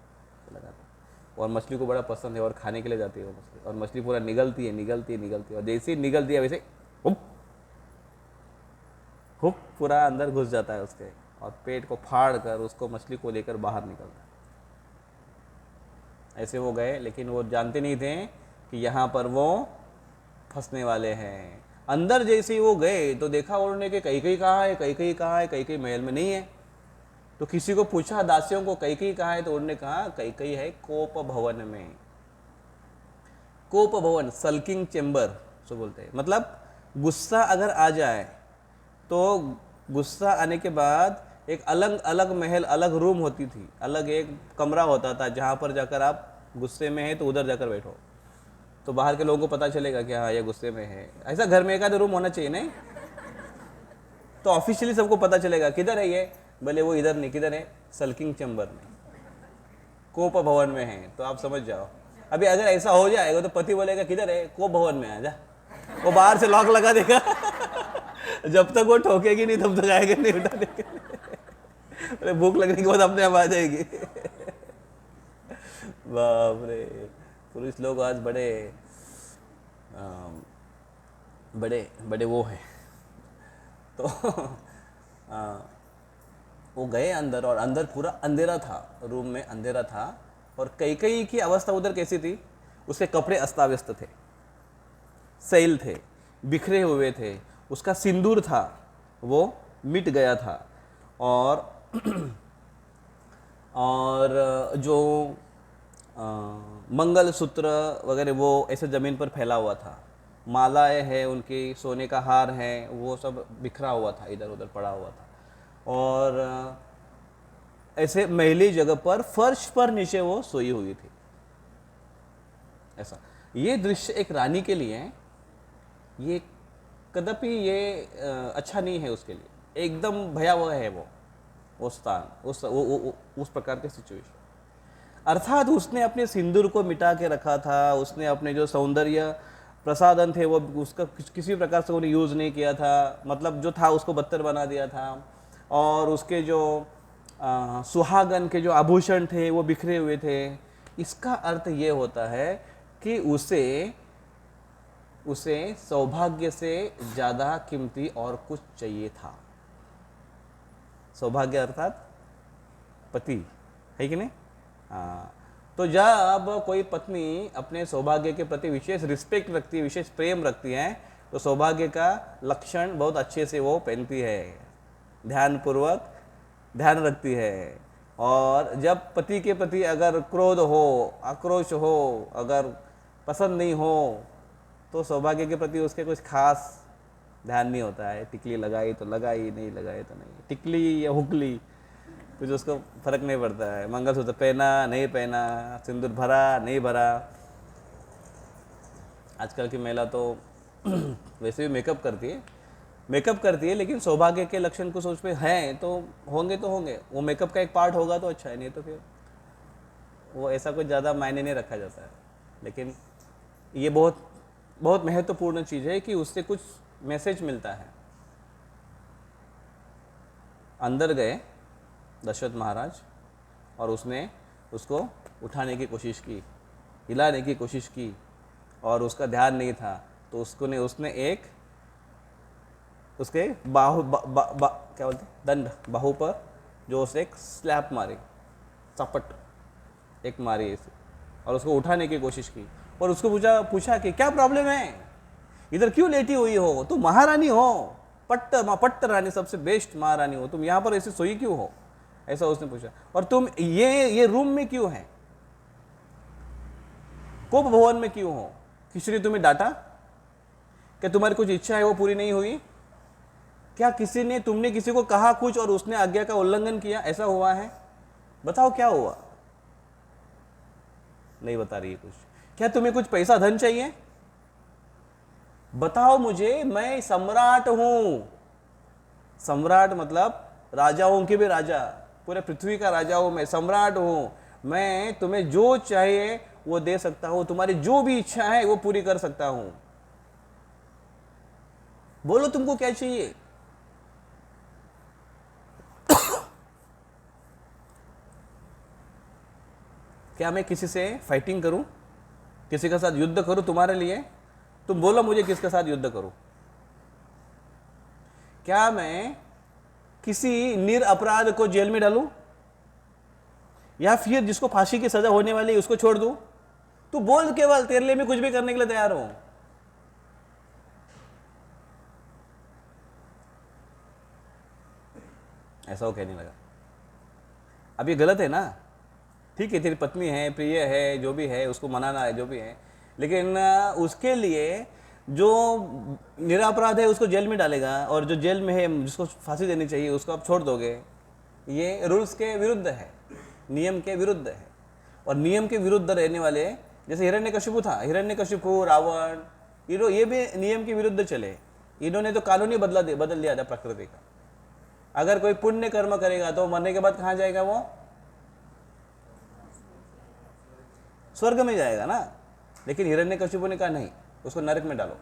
लगाते, और मछली को बड़ा पसंद है और खाने के लिए जाती है वो मछली, और मछली पूरा निगलती है, और जैसे ही निगलती है वैसे हुक पूरा अंदर घुस जाता है उसके, और पेट को फाड़ कर उसको मछली को लेकर बाहर निकलता है। ऐसे वो गए, लेकिन वो जानते नहीं थे कि यहाँ पर वो फंसने वाले हैं। अंदर जैसे ही वो गए तो देखा उन्होंने कि कैकेयी कहाँ है, कैकेयी कहाँ है, कैकेयी महल में नहीं है। तो किसी को पूछा दासियों को कैकेयी कहाँ है, तो उन्होंने कहा कैकेयी है कोप भवन में। कोप भवन, सल्किंग चेम्बर जो बोलते हैं, मतलब गुस्सा अगर आ जाए तो गुस्सा आने के बाद एक अलग अलग महल, अलग रूम होती थी, अलग एक कमरा होता था, जहाँ पर जाकर आप गुस्से में है तो उधर जाकर बैठो, तो बाहर के लोगों को पता चलेगा कि हाँ ये गुस्से में है। ऐसा घर में एक आधा रूम होना चाहिए, नहीं तो ऑफिशियली सबको पता चलेगा किधर है ये, भले वो इधर नहीं, किधर है, सल्किंग चेम्बर में, कोप भवन में है, तो आप समझ जाओ। अभी अगर ऐसा हो जाएगा तो पति बोलेगा किधर है, कोप भवन में आ जा, वो बाहर से लॉक लगा देगा जब तक वो ठोकेगी नहीं तब तक आएगा नहीं उठाने के लिए, भूख लगने के बाद अपने आप आ जाएगी बाप रे, पुरुष लोग आज बड़े बड़े बड़े वो हैं। तो वो गए अंदर, और अंदर पूरा अंधेरा था, रूम में अंधेरा था, और कैकेयी की अवस्था उधर कैसी थी, उसके कपड़े अस्ताव्यस्त थे, सैल थे, बिखरे हुए थे, उसका सिंदूर था वो मिट गया था, और जो मंगलसूत्र वगैरह वो ऐसे ज़मीन पर फैला हुआ था, मालाएं हैं उनकी, सोने का हार है, वो सब बिखरा हुआ था, इधर उधर पड़ा हुआ था, और ऐसे मैली जगह पर फर्श पर नीचे वो सोई हुई थी। ऐसा ये दृश्य एक रानी के लिए, ये कदापि ये अच्छा नहीं है उसके लिए, एकदम भयावह है वो स्थान, उस प्रकार के सिचुएशन। अर्थात उसने अपने सिंदूर को मिटा के रखा था, उसने अपने जो सौंदर्य प्रसाधन थे वो उसका किसी प्रकार से उन्हें यूज़ नहीं किया था, मतलब जो था उसको बदतर बना दिया था, और उसके जो सुहागन के जो आभूषण थे वो बिखरे हुए थे। इसका अर्थ ये होता है कि उसे सौभाग्य से ज़्यादा कीमती और कुछ चाहिए था। सौभाग्य अर्थात पति, है कि नहीं? हाँ, तो जब कोई पत्नी अपने सौभाग्य के प्रति विशेष रिस्पेक्ट रखती है, विशेष प्रेम रखती है, तो सौभाग्य का लक्षण बहुत अच्छे से वो पहनती है, ध्यानपूर्वक ध्यान रखती है। और जब पति के प्रति अगर क्रोध हो, आक्रोश हो, अगर पसंद नहीं हो, तो सौभाग्य के प्रति उसके कुछ खास ध्यान नहीं होता है। टिकली लगाई तो लगाई, नहीं लगाई तो नहीं, टिकली या हुकली कुछ उसको फर्क नहीं पड़ता है, मंगलसूत्र पहना नहीं पहना, सिंदूर भरा नहीं भरा। आजकल की महिला तो वैसे भी मेकअप करती है, मेकअप करती है, लेकिन सौभाग्य के लक्षण कुछ उस पर हैं तो होंगे, वो मेकअप का एक पार्ट होगा तो अच्छा है, नहीं तो फिर वो ऐसा कुछ ज़्यादा मायने नहीं रखा जाता है। लेकिन ये बहुत बहुत महत्वपूर्ण चीज़ है कि उससे कुछ मैसेज मिलता है। अंदर गए दशरथ महाराज और उसने उसको उठाने की कोशिश की, हिलाने की कोशिश की, और उसका ध्यान नहीं था तो उसने एक उसके बाहु क्या बोलते दंड, बाहु पर जो उसे एक स्लैप मारी, चपट एक मारी ऐसे, और उसको उठाने की कोशिश की। और उसको पूछा कि क्या प्रॉब्लम है, इधर क्यों लेटी हुई हो, तुम महारानी हो, पट्ट रानी, सबसे बेस्ट महारानी हो, तुम यहाँ पर ऐसे सोई क्यों हो, ऐसा उसने पूछा। और तुम ये रूम में क्यों है, कोप भवन में क्यों हो, किसी ने तुम्हें डांटा, क्या तुम्हारी कुछ इच्छा है वो पूरी नहीं हुई, क्या तुमने किसी को कहा कुछ और उसने आज्ञा का उल्लंघन किया, ऐसा हुआ है, बताओ क्या हुआ। नहीं बता रही है कुछ। क्या तुम्हें कुछ पैसा धन चाहिए, बताओ मुझे, मैं सम्राट हूं। सम्राट मतलब राजाओं के भी राजा, पूरे पृथ्वी का राजा हूं मैं, सम्राट हूं मैं, तुम्हें जो चाहिए वो दे सकता हूं, तुम्हारी जो भी इच्छा है वो पूरी कर सकता हूं, बोलो तुमको क्या चाहिए। क्या मैं किसी से फाइटिंग करूं, किसी के साथ युद्ध करूं तुम्हारे लिए, तुम बोलो मुझे किसके साथ युद्ध करूं। क्या मैं किसी निरपराध को जेल में डालूं, या फिर जिसको फांसी की सजा होने वाली है उसको छोड़ दूं, तू बोल, केवल तेरे लिए मैं कुछ भी करने के लिए तैयार हूं। ऐसा वो कहने लगा। अब ये गलत है ना, ठीक है तेरी पत्नी है, प्रिय है, जो भी है उसको मनाना है, जो भी है, लेकिन उसके लिए जो निरपराध है उसको जेल में डालेगा, और जो जेल में है जिसको फांसी देनी चाहिए उसको आप छोड़ दोगे, ये रूल्स के विरुद्ध है, नियम के विरुद्ध है। और नियम के विरुद्ध रहने वाले, जैसे हिरण्यकशिपु था, हिरण्यकशिपु, रावण, ये भी नियम के विरुद्ध चले, इन्होंने तो कानून ही बदल दिया था प्रकृति का। अगर कोई पुण्य कर्म करेगा तो मरने के बाद कहाँ जाएगा, वो स्वर्ग में जाएगा ना। लेकिन हिरण्यकशिपु ने कहा नहीं, उसको नरक में डालो,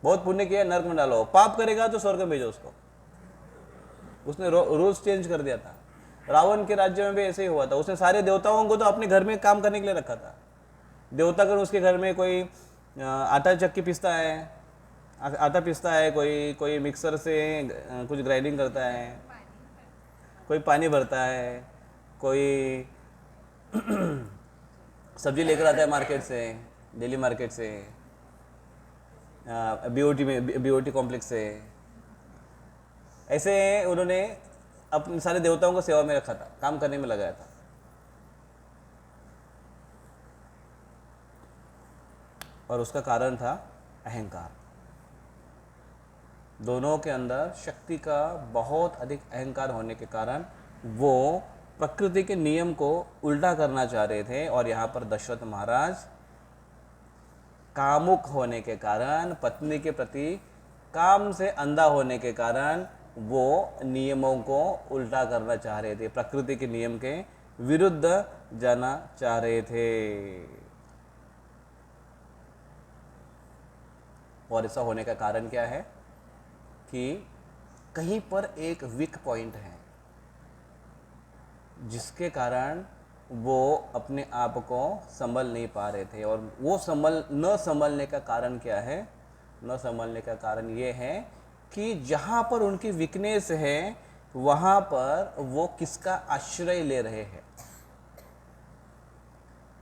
बहुत पुण्य किया नरक में डालो, पाप करेगा तो स्वर्ग में भेजो उसको। उसने रूल्स चेंज कर दिया था। रावण के राज्य में भी ऐसे ही हुआ था, उसने सारे देवताओं को तो अपने घर में काम करने के लिए रखा था। देवतागण उसके घर में कोई आटा चक्की पीसता है, आटा पीसता है, कोई मिक्सर से कुछ ग्राइंडिंग करता है, कोई पानी भरता है, कोई सब्जी लेकर आता है मार्केट से, दिल्ली मार्केट से, बीओटी कॉम्प्लेक्स से। ऐसे उन्होंने अपने सारे देवताओं को सेवा में रखा था, काम करने में लगाया था। और उसका कारण था अहंकार। दोनों के अंदर शक्ति का बहुत अधिक अहंकार होने के कारण वो प्रकृति के नियम को उल्टा करना चाह रहे थे। और यहाँ पर दशरथ महाराज कामुक होने के कारण, पत्नी के प्रति काम से अंधा होने के कारण वो नियमों को उल्टा करना चाह रहे थे, प्रकृति के नियम के विरुद्ध जाना चाह रहे थे। और ऐसा होने का कारण क्या है कि कहीं पर एक वीक पॉइंट है जिसके कारण वो अपने आप को संभल नहीं पा रहे थे। और वो न संभलने का कारण क्या है, न संभलने का कारण ये है कि जहाँ पर उनकी वीकनेस है वहाँ पर वो किसका आश्रय ले रहे हैं,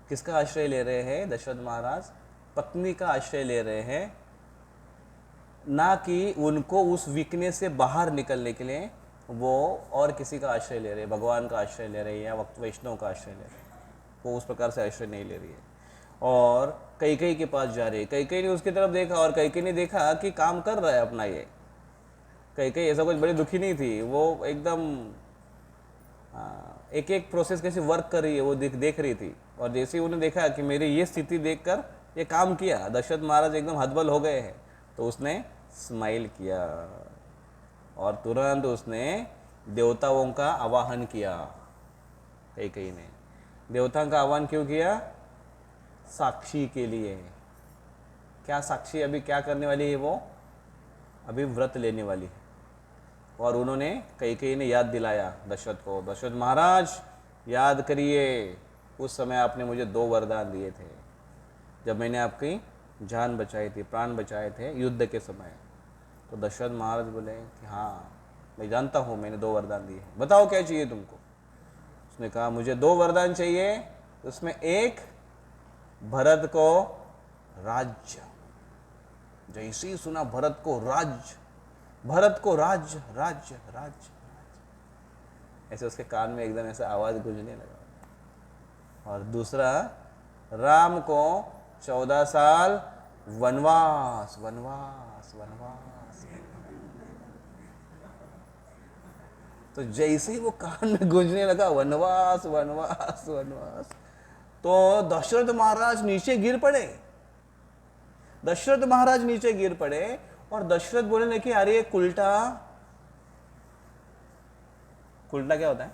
किसका आश्रय ले रहे हैं, दशरथ महाराज पत्नी का आश्रय ले रहे हैं, ना कि उनको उस वीकनेस से बाहर निकलने के लिए वो और किसी का आश्रय ले रहे हैं, भगवान का आश्रय ले रहे हैं या वैष्णव का आश्रय ले रहे हैं। वो उस प्रकार से आश्रय नहीं ले रही है। और कैकेयी के पास जा रही है, कैकेयी ने उसकी तरफ देखा और कैकेयी ने देखा कि काम कर रहा है अपना ये। कैकेयी ऐसा कुछ बड़ी दुखी नहीं थी, वो एकदम एक एक प्रोसेस कैसे वर्क कर रही है वो देख रही थी। और जैसे ही उन्हें देखा कि मेरी ये स्थिति देखकर ये काम किया, दशरथ महाराज एकदम हतबल हो गए हैं, तो उसने स्माइल किया और तुरंत उसने देवताओं का आवाहन किया। कई ने देवताओं का आह्वान क्यों किया? साक्षी के लिए। क्या साक्षी अभी क्या करने वाली है? वो अभी व्रत लेने वाली है। और उन्होंने कई ने याद दिलाया दशरथ को, दशरथ महाराज याद करिए, उस समय आपने मुझे 2 वरदान दिए थे जब मैंने आपकी जान बचाई थी, प्राण बचाए थे युद्ध के समय। तो दशरथ महाराज बोले कि हाँ मैं जानता हूँ, मैंने 2 वरदान दिए, बताओ क्या चाहिए तुमको। उसने कहा मुझे 2 वरदान चाहिए, उसमें एक भरत को राज्य। जैसे ही सुना भरत को राज्य, भरत को राज्य राज्य राज्य, ऐसे उसके कान में एकदम ऐसा आवाज गूंजने लगा। और दूसरा राम को 14 साल वनवास वनवास वनवास। तो जैसे ही वो कान में गूंजने लगा वनवास वनवास वनवास, तो दशरथ महाराज नीचे गिर पड़े। दशरथ महाराज नीचे गिर पड़े और दशरथ बोलने लगे अरे कुलटा। कुलटा क्या होता है?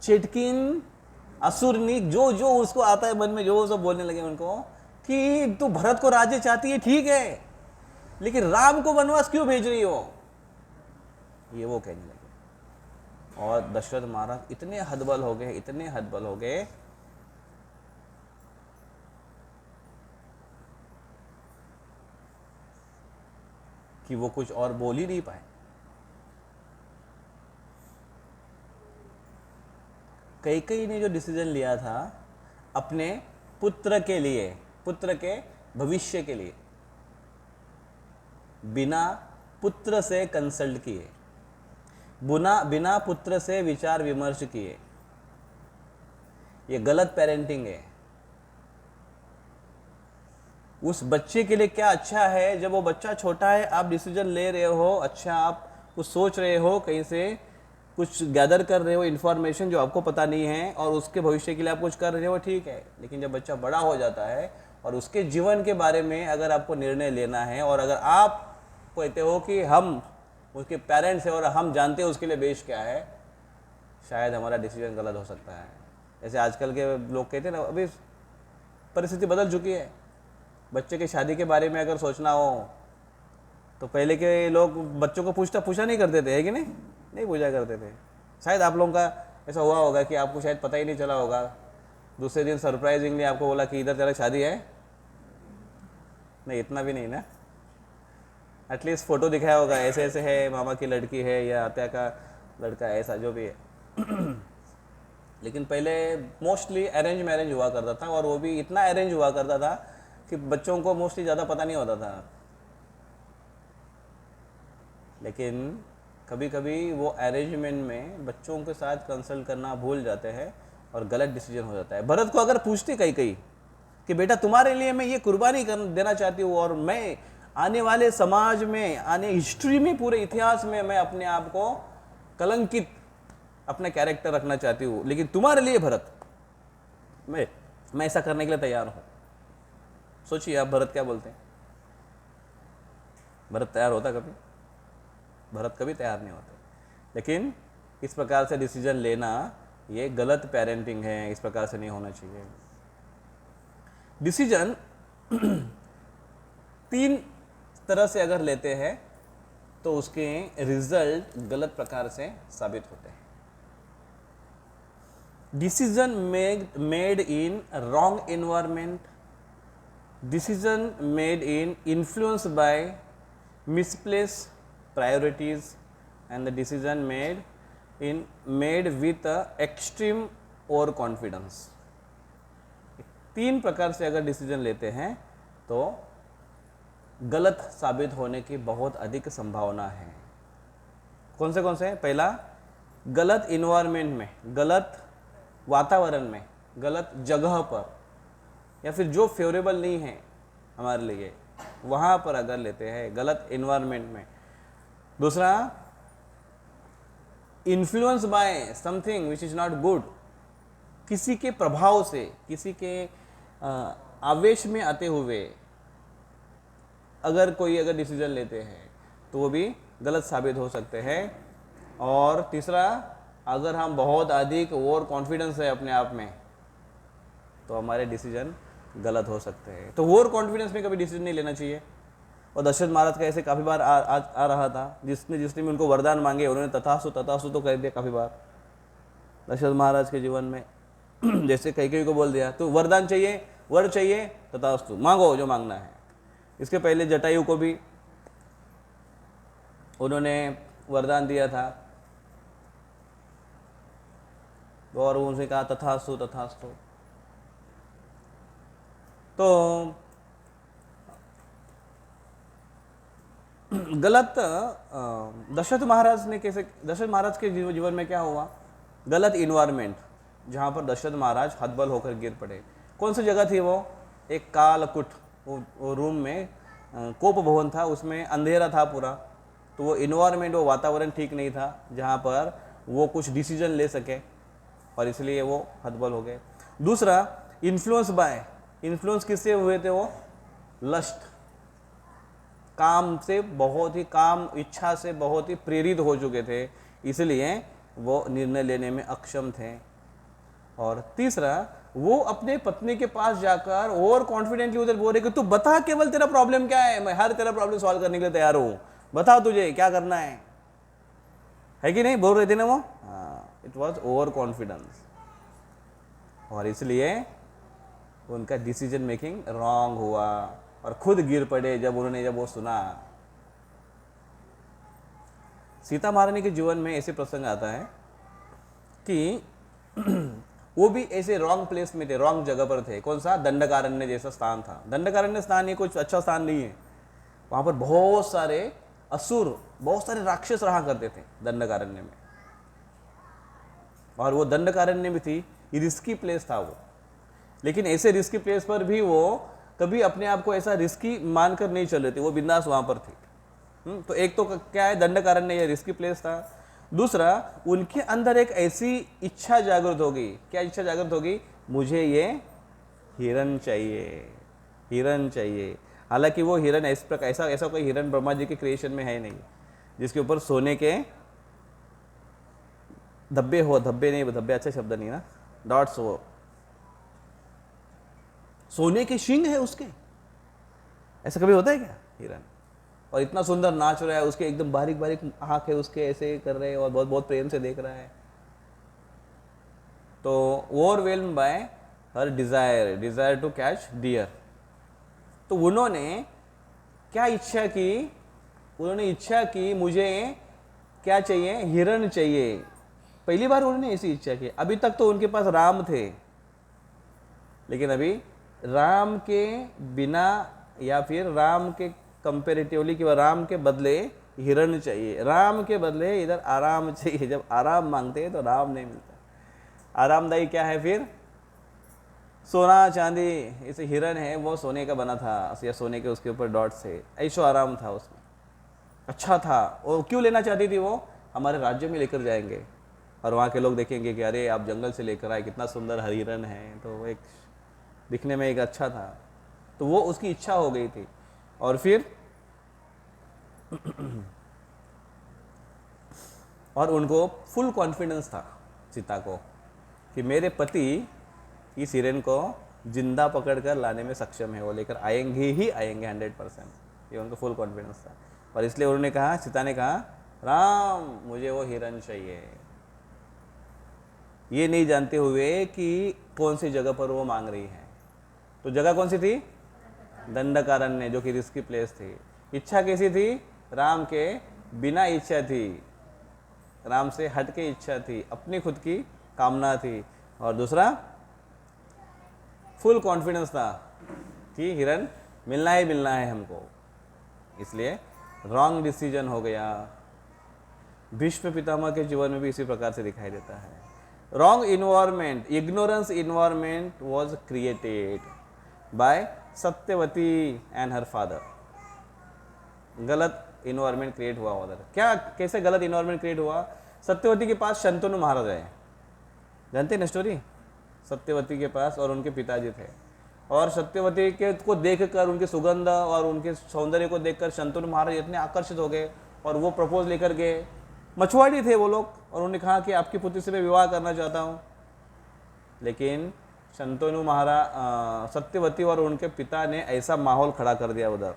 चिटकिन असुरनी, जो जो उसको आता है मन में, जो सब बोलने लगे उनको कि तू भरत को राज्य चाहती है ठीक है, लेकिन राम को वनवास क्यों भेज रही हो, ये वो कहने लगे। और दशरथ महाराज इतने हदबल हो गए, इतने हदबल हो गए कि वो कुछ और बोल ही नहीं पाए। कई ने जो डिसीजन लिया था अपने पुत्र के लिए, पुत्र के भविष्य के लिए, बिना पुत्र से कंसल्ट किए, बिना पुत्र से विचार विमर्श किए, ये गलत पेरेंटिंग है। उस बच्चे के लिए क्या अच्छा है, जब वो बच्चा छोटा है आप डिसीजन ले रहे हो, अच्छा आप कुछ सोच रहे हो, कहीं से कुछ गैदर कर रहे हो इन्फॉर्मेशन जो आपको पता नहीं है और उसके भविष्य के लिए आप कुछ कर रहे हो, ठीक है। लेकिन जब बच्चा बड़ा हो जाता है और उसके जीवन के बारे में अगर आपको निर्णय लेना है और अगर आप कहते हो कि हम उसके पेरेंट्स हैं और हम जानते हैं उसके लिए बेस्ट क्या है, शायद हमारा डिसीजन गलत हो सकता है। जैसे आजकल के लोग कहते हैं ना, अभी परिस्थिति बदल चुकी है। बच्चे की शादी के बारे में अगर सोचना हो तो पहले के लोग बच्चों को पूछा नहीं करते थे, है कि नहीं पूछा करते थे। शायद आप लोगों का ऐसा हुआ होगा कि आपको शायद पता ही नहीं चला होगा, दूसरे दिन सरप्राइजिंगली आपको बोला कि इधर तेरा शादी है। नहीं, इतना भी नहीं ना, एटलीस्ट फ़ोटो दिखाया होगा, ऐसे ऐसे है, मामा की लड़की है या आत्या का लड़का, ऐसा जो भी है। लेकिन पहले मोस्टली अरेंज मैरिज हुआ करता था और वो भी इतना अरेंज हुआ करता था कि बच्चों को मोस्टली ज़्यादा पता नहीं होता था। लेकिन कभी कभी वो अरेंजमेंट में बच्चों के साथ कंसल्ट करना भूल जाते हैं और गलत डिसीजन हो जाता है। भरत को अगर पूछते कई कि बेटा तुम्हारे लिए मैं ये कुर्बानी कर देना चाहती हूँ और मैं आने वाले समाज में, आने हिस्ट्री में, पूरे इतिहास में मैं अपने आप को कलंकित अपने कैरेक्टर रखना चाहती हूँ, लेकिन तुम्हारे लिए भरत मैं ऐसा करने के लिए तैयार हूँ। सोचिए आप भरत क्या बोलते हैं? भरत तैयार होता कभी? भरत कभी तैयार नहीं होते। लेकिन इस प्रकार से डिसीजन लेना ये गलत पेरेंटिंग है, इस प्रकार से नहीं होना चाहिए। डिसीजन 3 तरह से अगर लेते हैं तो उसके रिजल्ट गलत प्रकार से साबित होते हैं। Decision made in wrong environment, decision made in influenced by misplaced priorities, and the decision made with extreme over confidence। 3 प्रकार से अगर डिसीजन लेते हैं तो गलत साबित होने की बहुत अधिक संभावना है। कौन से? पहला, गलत इन्वायरमेंट में, गलत वातावरण में, गलत जगह पर, या फिर जो फेवरेबल नहीं है हमारे लिए, वहाँ पर अगर लेते हैं गलत इन्वायरमेंट में। दूसरा, influence by something which is not good, किसी के प्रभाव से, किसी के आवेश में आते हुए अगर कोई अगर डिसीजन लेते हैं तो वो भी गलत साबित हो सकते हैं। और तीसरा, अगर हम बहुत अधिक ओवर कॉन्फिडेंस है अपने आप में तो हमारे डिसीजन गलत हो सकते हैं। तो ओवर कॉन्फिडेंस में कभी डिसीजन नहीं लेना चाहिए। और दशरथ महाराज का ऐसे काफ़ी बार आ रहा था, जिसने जिसने भी उनको वरदान मांगे उन्होंने तथास्तु तो कह दिया काफ़ी बार दशरथ महाराज के जीवन में। जैसे कई को बोल दिया तो वरदान चाहिए, वर चाहिए, तथास्तु, मांगो जो मांगना है। इसके पहले जटायु को भी उन्होंने वरदान दिया था और उनसे कहा तथास्तु तथास्तु। तो गलत दशरथ महाराज ने कैसे, दशरथ महाराज के जीवन में क्या हुआ, गलत इन्वायरमेंट जहाँ पर दशरथ महाराज हतबल होकर गिर पड़े। कौन सी जगह थी वो, एक कालकुट, वो रूम में कोप भवन था, उसमें अंधेरा था पूरा। तो वो इन्वायरमेंट, वो वातावरण ठीक नहीं था जहाँ पर वो कुछ डिसीजन ले सके और इसलिए वो हतबल हो गए। दूसरा, इन्फ्लुएंस बाय, इन्फ्लुएंस किससे हुए थे वो, लस्ट, काम से बहुत ही, काम इच्छा से बहुत ही प्रेरित हो चुके थे, इसलिए वो निर्णय लेने में अक्षम थे। और तीसरा, वो अपने पत्नी के पास जाकर ओवर कॉन्फिडेंटली उधर बोल रहे कि तू बता केवल तेरा प्रॉब्लम क्या है, मैं हर तेरा प्रॉब्लम सॉल्व करने के लिए तैयार हूं, बता तुझे क्या करना है कि नहीं, बोल रहे थे ना वो। इट वॉज ओवर कॉन्फिडेंस और इसलिए उनका डिसीजन मेकिंग रॉन्ग हुआ और खुद गिर पड़े जब वो सुना। सीता महारानी के जीवन में ऐसे प्रसंग आता है कि वो भी ऐसे रॉन्ग प्लेस में थे, रॉन्ग जगह पर थे। कौन सा, दंडकारण्य जैसा स्थान था। दंडकारण्य स्थान ये कुछ अच्छा स्थान नहीं है, वहां पर बहुत सारे असुर, बहुत सारे राक्षस रहा करते थे दंडकारण्य में। और वो दंडकारण्य में थी, रिस्की प्लेस था वो, लेकिन ऐसे रिस्की प्लेस पर भी वो कभी अपने आप को ऐसा रिस्की मानकर नहीं चल रहे थे, वो बिंदास वहां पर थे। तो एक तो क्या है, दंडकारण्य ये रिस्की प्लेस था। दूसरा, उनके अंदर एक ऐसी इच्छा जागृत होगी। क्या इच्छा जागृत होगी, मुझे ये हिरण चाहिए, हिरण चाहिए। हालांकि वो हिरण इस प्रकार, ऐसा कोई हिरण ब्रह्मा जी के क्रिएशन में है नहीं जिसके ऊपर सोने के धब्बे हो, धब्बे नहीं, धब्बे अच्छा शब्द नहीं ना, डॉट्स हो, सोने के शिंग है उसके। ऐसा कभी होता है क्या, हिरण? और इतना सुंदर नाच रहा है, उसके एकदम बारीक बारीक आंख है उसके, ऐसे कर रहे हैं और बहुत बहुत प्रेम से देख रहा है। तो overwhelm by her desire to catch deer. तो उन्होंने क्या इच्छा की, उन्होंने इच्छा की मुझे क्या चाहिए, हिरण चाहिए। पहली बार उन्होंने ऐसी इच्छा की। अभी तक तो उनके पास राम थे, लेकिन अभी राम के बिना या फिर राम के कंपेरेटिवली कि राम के बदले हिरण चाहिए, राम के बदले इधर आराम चाहिए। जब आराम मांगते हैं तो राम नहीं मिलता। आरामदायी क्या है फिर, सोना चांदी, इसे हिरण है वो सोने का बना था या सोने के उसके ऊपर डॉट्स है, ऐशो आराम था उसमें, अच्छा था। और क्यों लेना चाहती थी वो, हमारे राज्य में लेकर जाएंगे और वहाँ के लोग देखेंगे कि अरे आप जंगल से लेकर आए, कितना सुंदर हिरण है, तो एक दिखने में एक अच्छा था। तो वो उसकी इच्छा हो गई थी। और फिर और उनको फुल कॉन्फिडेंस था सीता को कि मेरे पति इस हिरण को जिंदा पकड़कर लाने में सक्षम है, वो लेकर आएंगे ही आएंगे 100%, ये उनको फुल कॉन्फिडेंस था। और इसलिए उन्होंने कहा, सीता ने कहा, राम मुझे वो हिरण चाहिए, ये नहीं जानते हुए कि कौन सी जगह पर वो मांग रही है। तो जगह कौन सी थी, दंडकारण्य, जो कि रिस्की प्लेस थी। इच्छा कैसी थी, राम के बिना इच्छा थी, राम से हट के इच्छा थी, अपनी खुद की कामना थी। और दूसरा, फुल कॉन्फिडेंस था कि हिरण मिलना ही मिलना है हमको, इसलिए रॉन्ग डिसीजन हो गया। भीष्म पितामह के जीवन में भी इसी प्रकार से दिखाई देता है। Wrong environment, ignorance environment was created by Satyavati and her father. गलत इन्वायरमेंट क्रिएट हुआ उधर। क्या, कैसे गलत इन्वायरमेंट क्रिएट हुआ, सत्यवती के पास शंतनु महाराज है, जानते हैं ना स्टोरी, सत्यवती के पास और उनके पिताजी थे। और सत्यवती के को देखकर, उनकी सुगंध और उनके सौंदर्य को देखकर शंतनु महाराज इतने आकर्षित हो गए और वो प्रपोज लेकर गए। मछुआरी थे वो लोग और उन्होंने कहा कि आपकी पुत्री से मैं विवाह करना चाहता हूँ। लेकिन शंतनु महाराज, सत्यवती और उनके पिता ने ऐसा माहौल खड़ा कर दिया उधर।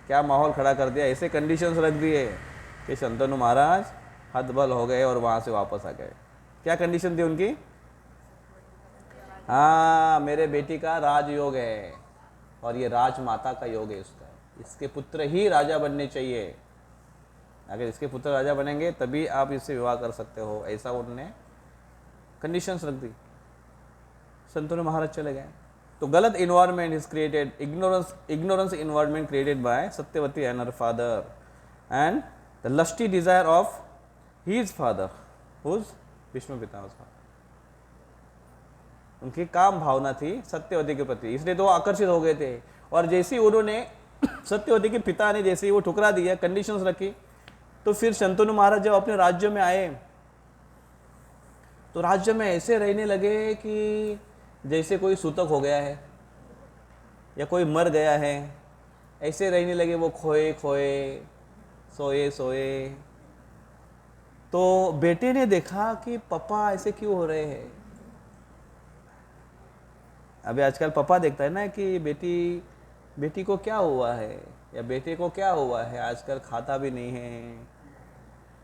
क्या माहौल खड़ा कर दिया, ऐसे कंडीशंस रख दिए कि शंतनु महाराज हतबल हो गए और वहाँ से वापस आ गए। क्या कंडीशन थी उनकी? हाँ, मेरे बेटी का राजयोग है और ये राजमाता का योग है उसका, इसके पुत्र ही राजा बनने चाहिए। अगर इसके पुत्र राजा बनेंगे तभी आप इससे विवाह कर सकते हो, ऐसा उन्होंने कंडीशंस रख दी। शंतनु महाराज चले गए। तो गलत environment is created, ignorance environment created by Satyavati and her father, and the lusty desire of his father, who's Bhishma Pitamah father. उनकी काम भावना थी सत्यवती के प्रति, इसलिए तो आकर्षित हो गए थे। और जैसे ही उन्होंने सत्यवती के पिता ने जैसे ही वो ठुकरा दिया, कंडीशंस रखी, तो फिर शंतनु महाराज जब अपने राज्य में आए तो राज्य में ऐसे रहने लगे कि जैसे कोई सूतक हो गया है या कोई मर गया है, ऐसे रहने लगे। वो खोए खोए, सोए सोए। तो बेटे ने देखा कि पापा ऐसे क्यों हो रहे हैं। अभी आजकल पापा देखता है ना कि बेटी को क्या हुआ है या बेटे को क्या हुआ है। आजकल खाता भी नहीं है,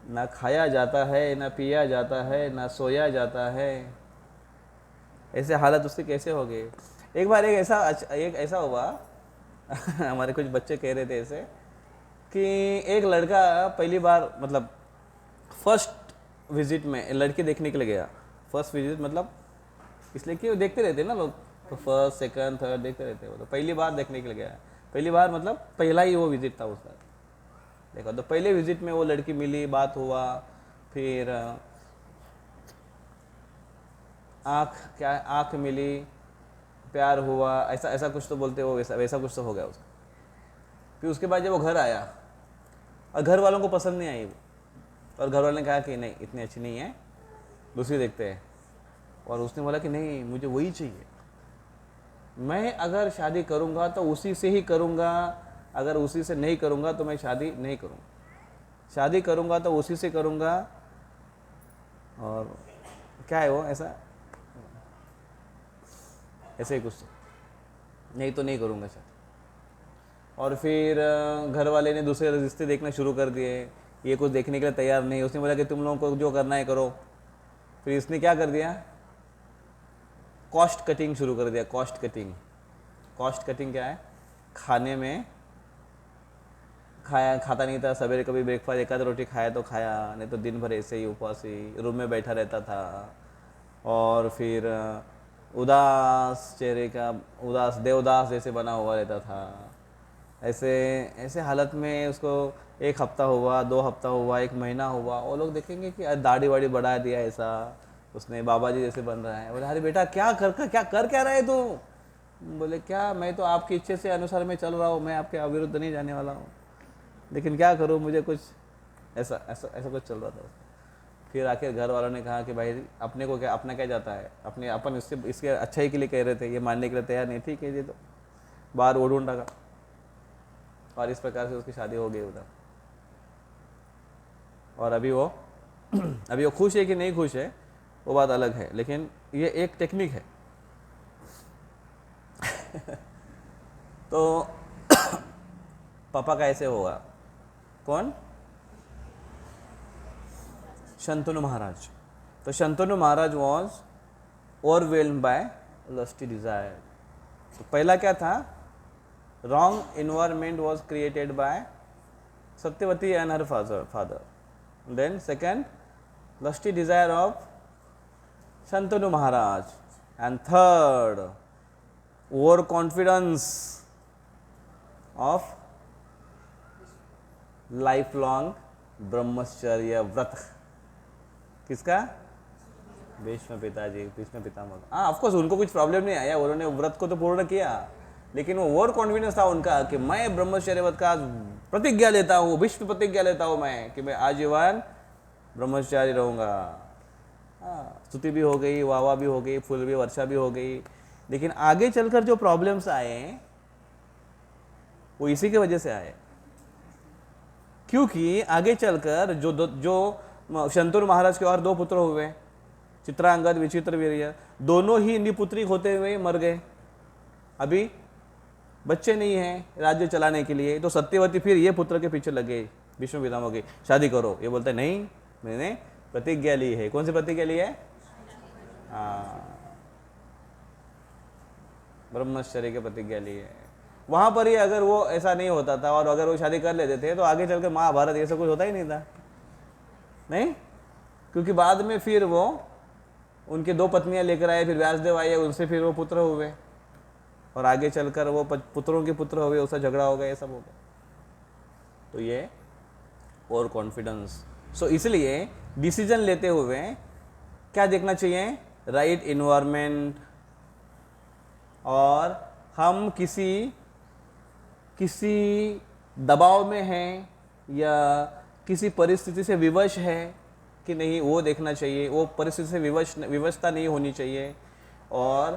ना खाया जाता है, ना पिया जाता है, ना सोया जाता है। ऐसे हालत उसके कैसे हो गए। एक बार एक ऐसा हुआ हमारे कुछ बच्चे कह रहे थे ऐसे कि एक लड़का पहली बार, मतलब फर्स्ट विजिट में लड़की देखने के लिए गया। फर्स्ट विजिट मतलब इसलिए कि वो देखते रहते ना लोग, तो फर्स्ट सेकंड थर्ड देखते रहते। वो तो पहली बार देखने के लिए गया। पहली बार मतलब पहला ही वो विजिट था उसका। देखो तो पहले विजिट में वो लड़की मिली, बात हुआ, फिर आँख मिली, प्यार हुआ, ऐसा कुछ तो बोलते हो, वैसा कुछ तो हो गया उसका। फिर उसके बाद जब वो घर आया और घर वालों को पसंद नहीं आई वो, और घर वालों ने कहा कि नहीं इतनी अच्छी नहीं है, दूसरी देखते हैं। और उसने बोला कि नहीं मुझे वही चाहिए, मैं अगर शादी करूँगा तो उसी से ही करूँगा, अगर उसी से नहीं करूँगा तो मैं शादी नहीं करूँगा, शादी करूँगा तो उसी से करूँगा। और क्या है वो ऐसे ही कुछ नहीं तो नहीं करूँगा शादी। और फिर घर वाले ने दूसरे रिश्ते देखना शुरू कर दिए, ये कुछ देखने के लिए तैयार नहीं। उसने बोला कि तुम लोगों को जो करना है करो। फिर इसने क्या कर दिया, कॉस्ट कटिंग शुरू कर दिया। कॉस्ट कटिंग क्या है, खाने में खाता नहीं था, सवेरे कभी ब्रेकफास्ट एक आध रोटी खाया तो खाया, नहीं तो दिन भर ऐसे ही उपवास ही रूम में बैठा रहता था। और फिर उदास चेहरे का, देवदास जैसे बना हुआ रहता था। ऐसे हालत में उसको 1 हफ्ता हुआ, 2 हफ्ता हुआ, 1 महीना हुआ, वो लोग देखेंगे कि दाढ़ी वाड़ी बढ़ा दिया, ऐसा उसने बाबा जी जैसे बन रहा है। बोले अरे बेटा क्या कर रहा है तू? बोले क्या, मैं तो आपकी इच्छे से अनुसार मैं चल रहा हूँ, मैं आपके अविरुद्ध नहीं जाने वाला हूँ, लेकिन क्या करूँ, मुझे कुछ ऐसा कुछ चल रहा था। फिर आखिर घर वालों ने कहा कि भाई अपने को क्या, अपना क्या जाता है, अपन इसके अच्छाई के लिए कह रहे थे, ये मानने के लिए तैयार नहीं, ठीक है जी, तो बाहर वो ढूंढ रखा। और इस प्रकार से उसकी शादी हो गई उधर। और अभी वो खुश है कि नहीं खुश है वो बात अलग है, लेकिन ये एक टेक्निक है। तो पापा का ऐसे होगा, कौन? शंतनु महाराज। तो Shantanu Maharaj was overwhelmed by lusty desire. तो पहला क्या था, wrong environment was created by Satyavati and her father. Then second, lusty desire of Shantanu Maharaj. And third, overconfidence of lifelong brahmacharya vrat. किसका? भीष्म पितामह। हाँ ऑफकोर्स उनको कुछ प्रॉब्लम नहीं आया, उन्होंने व्रत को तो पूर्ण किया, लेकिन वो ओवर कॉन्फिडेंस था उनका कि मैं ब्रह्मचर्य व्रत का प्रतिज्ञा लेता हूँ, भीष्म प्रतिज्ञा लेता हूँ मैं कि मैं आजीवन ब्रह्मचारी रहूँगा। हाँ, स्तुति भी हो गई, वाह भी हो गई, फूल भी वर्षा भी हो गई, लेकिन आगे चलकर जो प्रॉब्लम्स आए वो इसी की वजह से आए, क्योंकि आगे चलकर जो शंतनु महाराज के और 2 पुत्र हुए, चित्रांगद विचित्र वीर्य, दोनों ही निपुत्री होते हुए मर गए। अभी बच्चे नहीं हैं राज्य चलाने के लिए, तो सत्यवती फिर ये पुत्र के पीछे लगे, विष्णु पितामह की, शादी करो। ये बोलते नहीं, मैंने प्रतिज्ञा ली है। कौन सी प्रतिज्ञा ली है? ब्रह्मचर्य की प्रतिज्ञा ली है। वहां पर ही अगर वो ऐसा नहीं होता था और अगर वो शादी कर लेते थे तो आगे चलकर महाभारत ये सब कुछ होता ही नहीं था, नहीं, क्योंकि बाद में फिर वो उनके 2 पत्नियां लेकर आए, फिर व्यासदेव आए, उनसे फिर वो पुत्र हुए और आगे चलकर वो पुत्रों के पुत्र हुए, उसका झगड़ा हो गया, ये सब हो गया। तो ये और कॉन्फिडेंस। सो इसलिए डिसीजन लेते हुए क्या देखना चाहिए? राइट इन्वायरमेंट, और हम किसी दबाव में हैं या किसी परिस्थिति से विवश है कि नहीं, वो देखना चाहिए। वो परिस्थिति से विवशता नहीं होनी चाहिए और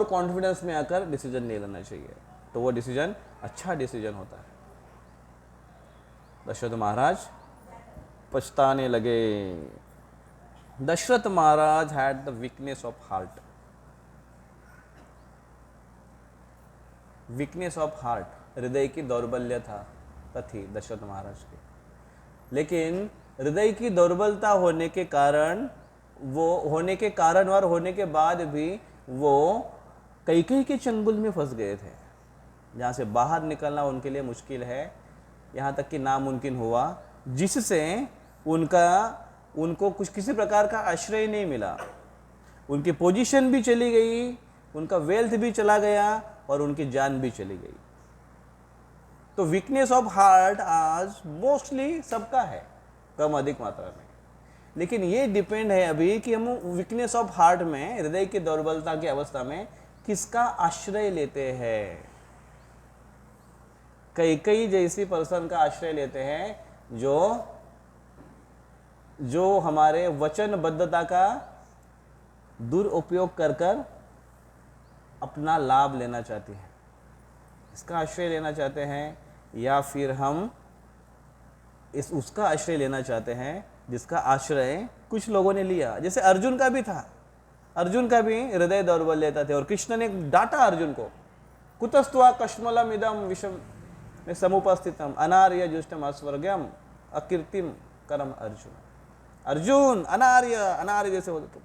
कॉन्फिडेंस में आकर डिसीजन ले लेना चाहिए, तो वो डिसीजन अच्छा डिसीजन होता है। दशरथ महाराज पछताने लगे। Dasharath Maharaj had the weakness of heart. Weakness of heart, हृदय की दौर्बल्यता थी दशरथ महाराज की। लेकिन हृदय की दुर्बलता होने के कारण और होने के बाद भी वो कैकेयी के चंगुल में फंस गए थे, जहाँ से बाहर निकलना उनके लिए मुश्किल है, यहाँ तक कि नामुमकिन हुआ, जिससे उनको कुछ किसी प्रकार का आश्रय नहीं मिला। उनकी पोजीशन भी चली गई, उनका वेल्थ भी चला गया और उनकी जान भी चली गई। तो वीकनेस ऑफ हार्ट आज मोस्टली सबका है, कम अधिक मात्रा में। लेकिन ये डिपेंड है अभी कि हम वीकनेस ऑफ हार्ट में, हृदय की दुर्बलता की अवस्था में किसका आश्रय लेते हैं। कई जैसी पर्सन का आश्रय लेते हैं जो हमारे वचनबद्धता का दुरुपयोग कर अपना लाभ लेना चाहती है, इसका आश्रय लेना चाहते हैं, या फिर हम उसका आश्रय लेना चाहते हैं जिसका आश्रय कुछ लोगों ने लिया। जैसे अर्जुन का भी था, अर्जुन का भी हृदय दौर्बल्यता थे और कृष्ण ने डांटा अर्जुन को, कुतस्त्वा कश्मलम इदम विषम में समुपस्थितम अनार्य जुष्टम अस्वर्गम अकीर्तिम करम अर्जुन अनार्य जैसे बोलते तुम,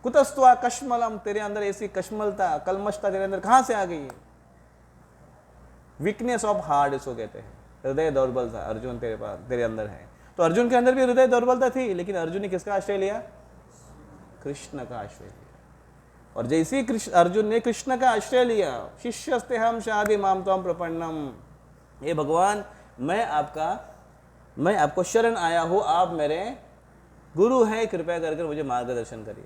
कुतस्त्वा कश्मलम, तेरे अंदर ऐसी कश्मलता, कलमशता तेरे अंदर कहां से आ गई है? वीकनेस ऑफ हार्ट इसको कहते हैं, हृदय दुर्बलता अर्जुन तेरे अंदर है। तो अर्जुन के अंदर भी हृदय दुर्बलता थी, लेकिन अर्जुन ने किसका आश्रय लिया? कृष्ण का आश्रय लिया। और जैसे ही अर्जुन ने कृष्ण का आश्रय लिया, शिष्यस्ते हम शादी माम त्वं प्रपन्नम, हे भगवान मैं आपको शरण आया हूँ, आप मेरे गुरु हैं, कृपया करके मुझे मार्गदर्शन करिए।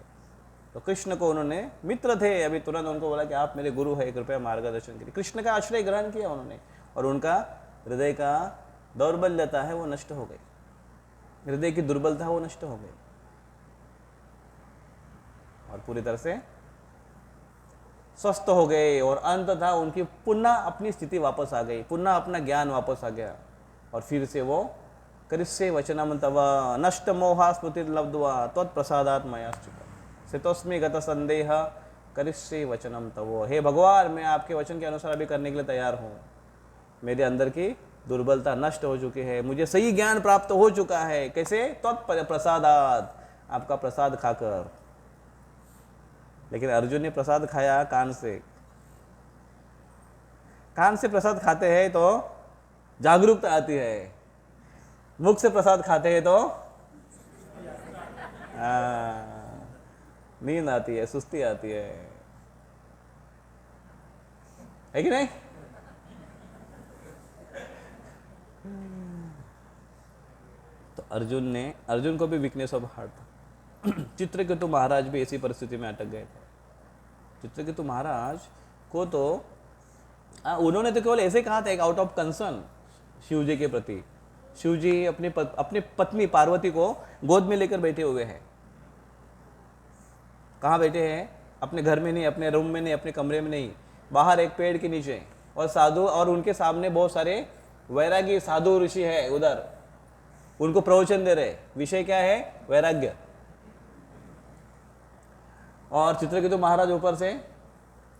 तो कृष्ण को उन्होंने, मित्र थे अभी, तुरंत उनको बोला कि आप मेरे गुरु हैं, कृपया मार्गदर्शन करिए। कृष्ण का आश्रय ग्रहण किया उन्होंने और उनका हृदय का दौर्बल्यता है वो नष्ट हो गई, हृदय की दुर्बलता वो नष्ट हो गई और पूरी तरह से स्वस्थ हो गए। और अंततः उनकी पुनः अपनी स्थिति वापस आ गई, पुनः अपना ज्ञान वापस आ गया और फिर से वो करिष्ये वचनम तव नष्ट मोहा स्मृति लब्ध्वा त्वत्प्रसादात् मयाच्युत सितोस्मि गत संदेह करिष्ये वचनम तव। हे भगवान मैं आपके वचन के अनुसार अभी करने के लिए तैयार हूँ, मेरे अंदर की दुर्बलता नष्ट हो चुकी है, मुझे सही ज्ञान प्राप्त हो चुका है। कैसे? त्वत्प्रसादात्, आपका प्रसाद खाकर। लेकिन अर्जुन ने प्रसाद खाया कान से प्रसाद खाते हैं तो जागरूकता आती है, मुख से प्रसाद खाते हैं तो नींद आती है, सुस्ती आती है कि नहीं? तो अर्जुन को भी वीकनेस ऑफ हार्ट था। चित्रकेतु महाराज भी ऐसी परिस्थिति में अटक गए थे। चित्रकेतु महाराज को तो उन्होंने तो केवल ऐसे कहा था, एक आउट ऑफ कंसर्न शिव जी के प्रति। शिव जी अपनी पत्नी पार्वती को गोद में लेकर बैठे हुए हैं। कहाँ बैठे हैं? अपने घर में नहीं, अपने रूम में नहीं, अपने कमरे में नहीं, बाहर एक पेड़ के नीचे, और साधु, और उनके सामने बहुत सारे वैरागी साधु ऋषि है उधर, उनको प्रवचन दे रहे। विषय क्या है? वैराग्य। और चित्रकेतु महाराज ऊपर से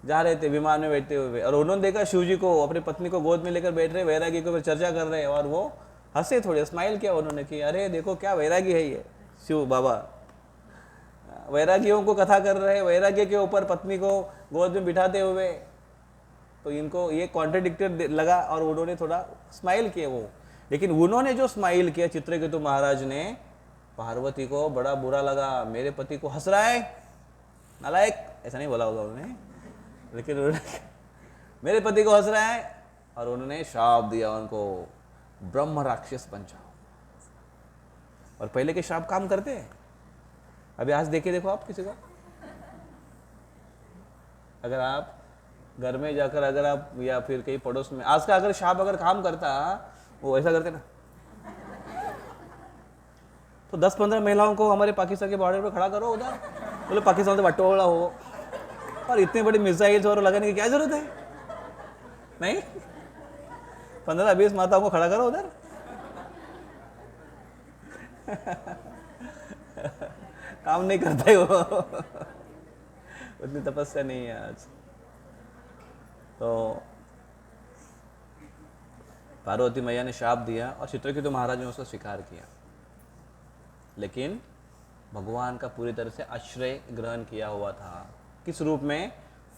जा रहे थे विमान में बैठते हुए, और उन्होंने देखा शिव जी को अपनी पत्नी को गोद में लेकर बैठ रहे, वैरागी के ऊपर चर्चा कर रहे हैं, और वो हंसे, थोड़े स्माइल किया उन्होंने कि अरे देखो क्या वैरागी है ये शिव बाबा, वैरागियों को कथा कर रहे हैं, वैराग्य के ऊपर पत्नी को गोद में बिठाते हुए। तो इनको ये कॉन्ट्रडिक्टेड लगा और उन्होंने थोड़ा स्माइल किया वो। लेकिन उन्होंने जो स्माइल किया चित्रकेतु महाराज ने, पार्वती को बड़ा बुरा लगा, मेरे पति को हंस रहा है, नालायक, ऐसा नहीं बोला होगा उन्होंने, लेकिन उन्होंने मेरे पति को हंस रहा है, और उन्होंने श्राप दिया उनको, ब्रह्म राक्षस बन जाओ। और पहले के श्राप काम करते हैं? अभी आज देखो आप किसी को, अगर आप घर में जाकर, अगर आप या फिर कहीं पड़ोस में, आज का अगर श्राप अगर काम करता, वो ऐसा करते ना, तो 10-15 महिलाओं को हमारे पाकिस्तान के बॉर्डर पे खड़ा करो उधर, बोले पाकिस्तान से बटोला हो, और इतने बड़ी मिसाइल्स और लगाने की क्या जरूरत है? नहीं, 15-20 माताओं को खड़ा करो उधर। काम नहीं करते हो, उतनी तपस्या नहीं है आज। तो पार्वती मैया ने शाप दिया और चित्रकेतु महाराज ने उसका स्वीकार किया, लेकिन भगवान का पूरी तरह से आश्रय ग्रहण किया हुआ था। किस रूप में?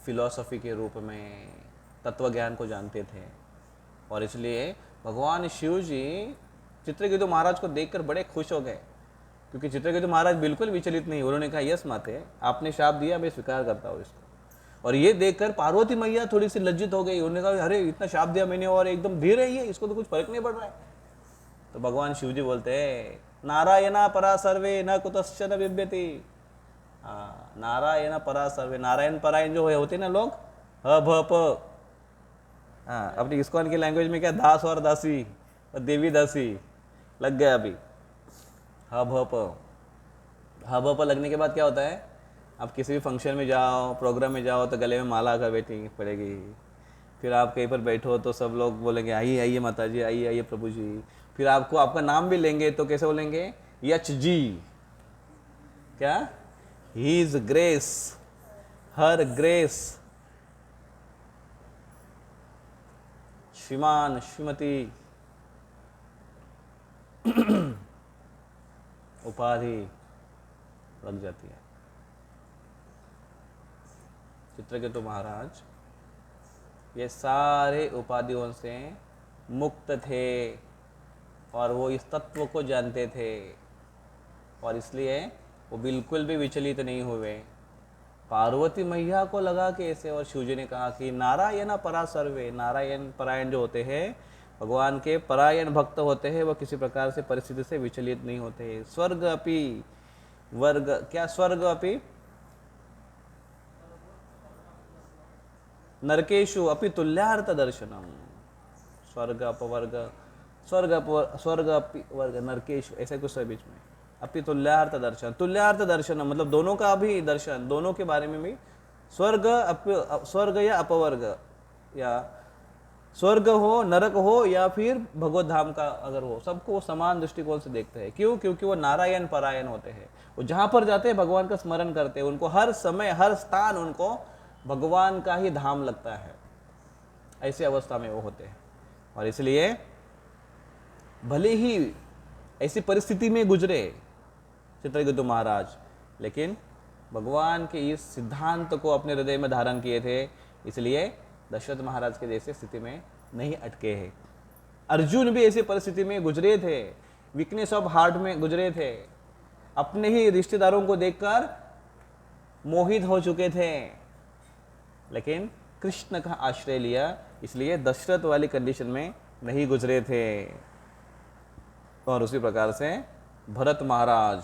फिलॉसफी के रूप में, तत्व ज्ञान को जानते थे। और इसलिए भगवान शिव जी चित्रकेतु महाराज को देखकर बड़े खुश हो गए, क्योंकि चित्रकेतु महाराज बिल्कुल विचलित नहीं। उन्होंने कहा यस माते, आपने शाप दिया, मैं स्वीकार करता हूँ इसको। और ये देखकर पार्वती मैया थोड़ी सी लज्जित हो गई। उन्होंने कहा अरे इतना शाप दिया मैंने और एकदम धीर है ये, इसको तो कुछ फर्क नहीं पड़ रहा है। तो भगवान शिव जी बोलते हैं नारायणा परा सर्वे न कुतश्चन बिभ्यति। नारायण परा सर्वे, नारायण परायण जो होते ना लोग, ह भ प, अपनी इस्कॉन की लैंग्वेज में क्या, दास और दासी और देवी दासी लग गया अभी। ह भ प लगने के बाद क्या होता है, आप किसी भी फंक्शन में जाओ, प्रोग्राम में जाओ तो गले में माला कर बैठी पड़ेगी। फिर आप कहीं पर बैठो तो सब लोग बोलेंगे आइए आइए माता जी, आइए आइए प्रभु जी। फिर आपको आपका नाम भी लेंगे तो कैसे बोलेंगे? यच जी। क्या? हीज ग्रेस, हर ग्रेस, श्रीमान श्रीमती, उपाधि लग जाती है। चित्रकेतु महाराज ये सारे उपाधियों से मुक्त थे और वो इस तत्व को जानते थे, और इसलिए वो बिल्कुल भी विचलित नहीं हुए। पार्वती मैया को लगा कि ऐसे, और शिव जी ने कहा कि नारायण परा सर्वे, नारायण परायण जो होते हैं, भगवान के परायण भक्त होते हैं, वो किसी प्रकार से परिस्थिति से विचलित नहीं होते। स्वर्ग अपि वर्ग, क्या स्वर्ग अपि नरकेशु अपि तुल्यार्थ दर्शनम। स्वर्ग अपवर्ग, स्वर्ग अपि वर्ग नरकेशु, ऐसे कुछ है बीच में। अपि तुल्यार्थ दर्शन, तुल्यार्थ दर्शन मतलब दोनों का भी दर्शन, दोनों के बारे में भी। स्वर्ग या अपवर्ग, या स्वर्ग हो, नरक हो, या फिर भगवत धाम का अगर हो, सबको वो समान दृष्टिकोण से देखते हैं। क्यों? क्योंकि वो नारायण परायण होते हैं। वो जहाँ पर जाते हैं भगवान का स्मरण करते हैं, उनको हर समय हर स्थान उनको भगवान का ही धाम लगता है। ऐसी अवस्था में वो होते हैं। और इसलिए भले ही ऐसी परिस्थिति में गुजरे चित्रकेतु महाराज, लेकिन भगवान के इस सिद्धांत को अपने हृदय में धारण किए थे, इसलिए दशरथ महाराज के जैसे स्थिति में नहीं अटके हैं। अर्जुन भी ऐसी परिस्थिति में गुजरे थे, वीकनेस ऑफ हार्ट में गुजरे थे, अपने ही रिश्तेदारों को देखकर मोहित हो चुके थे, लेकिन कृष्ण का आश्रय लिया, इसलिए दशरथ वाली कंडीशन में नहीं गुजरे थे। और उसी प्रकार से भरत महाराज,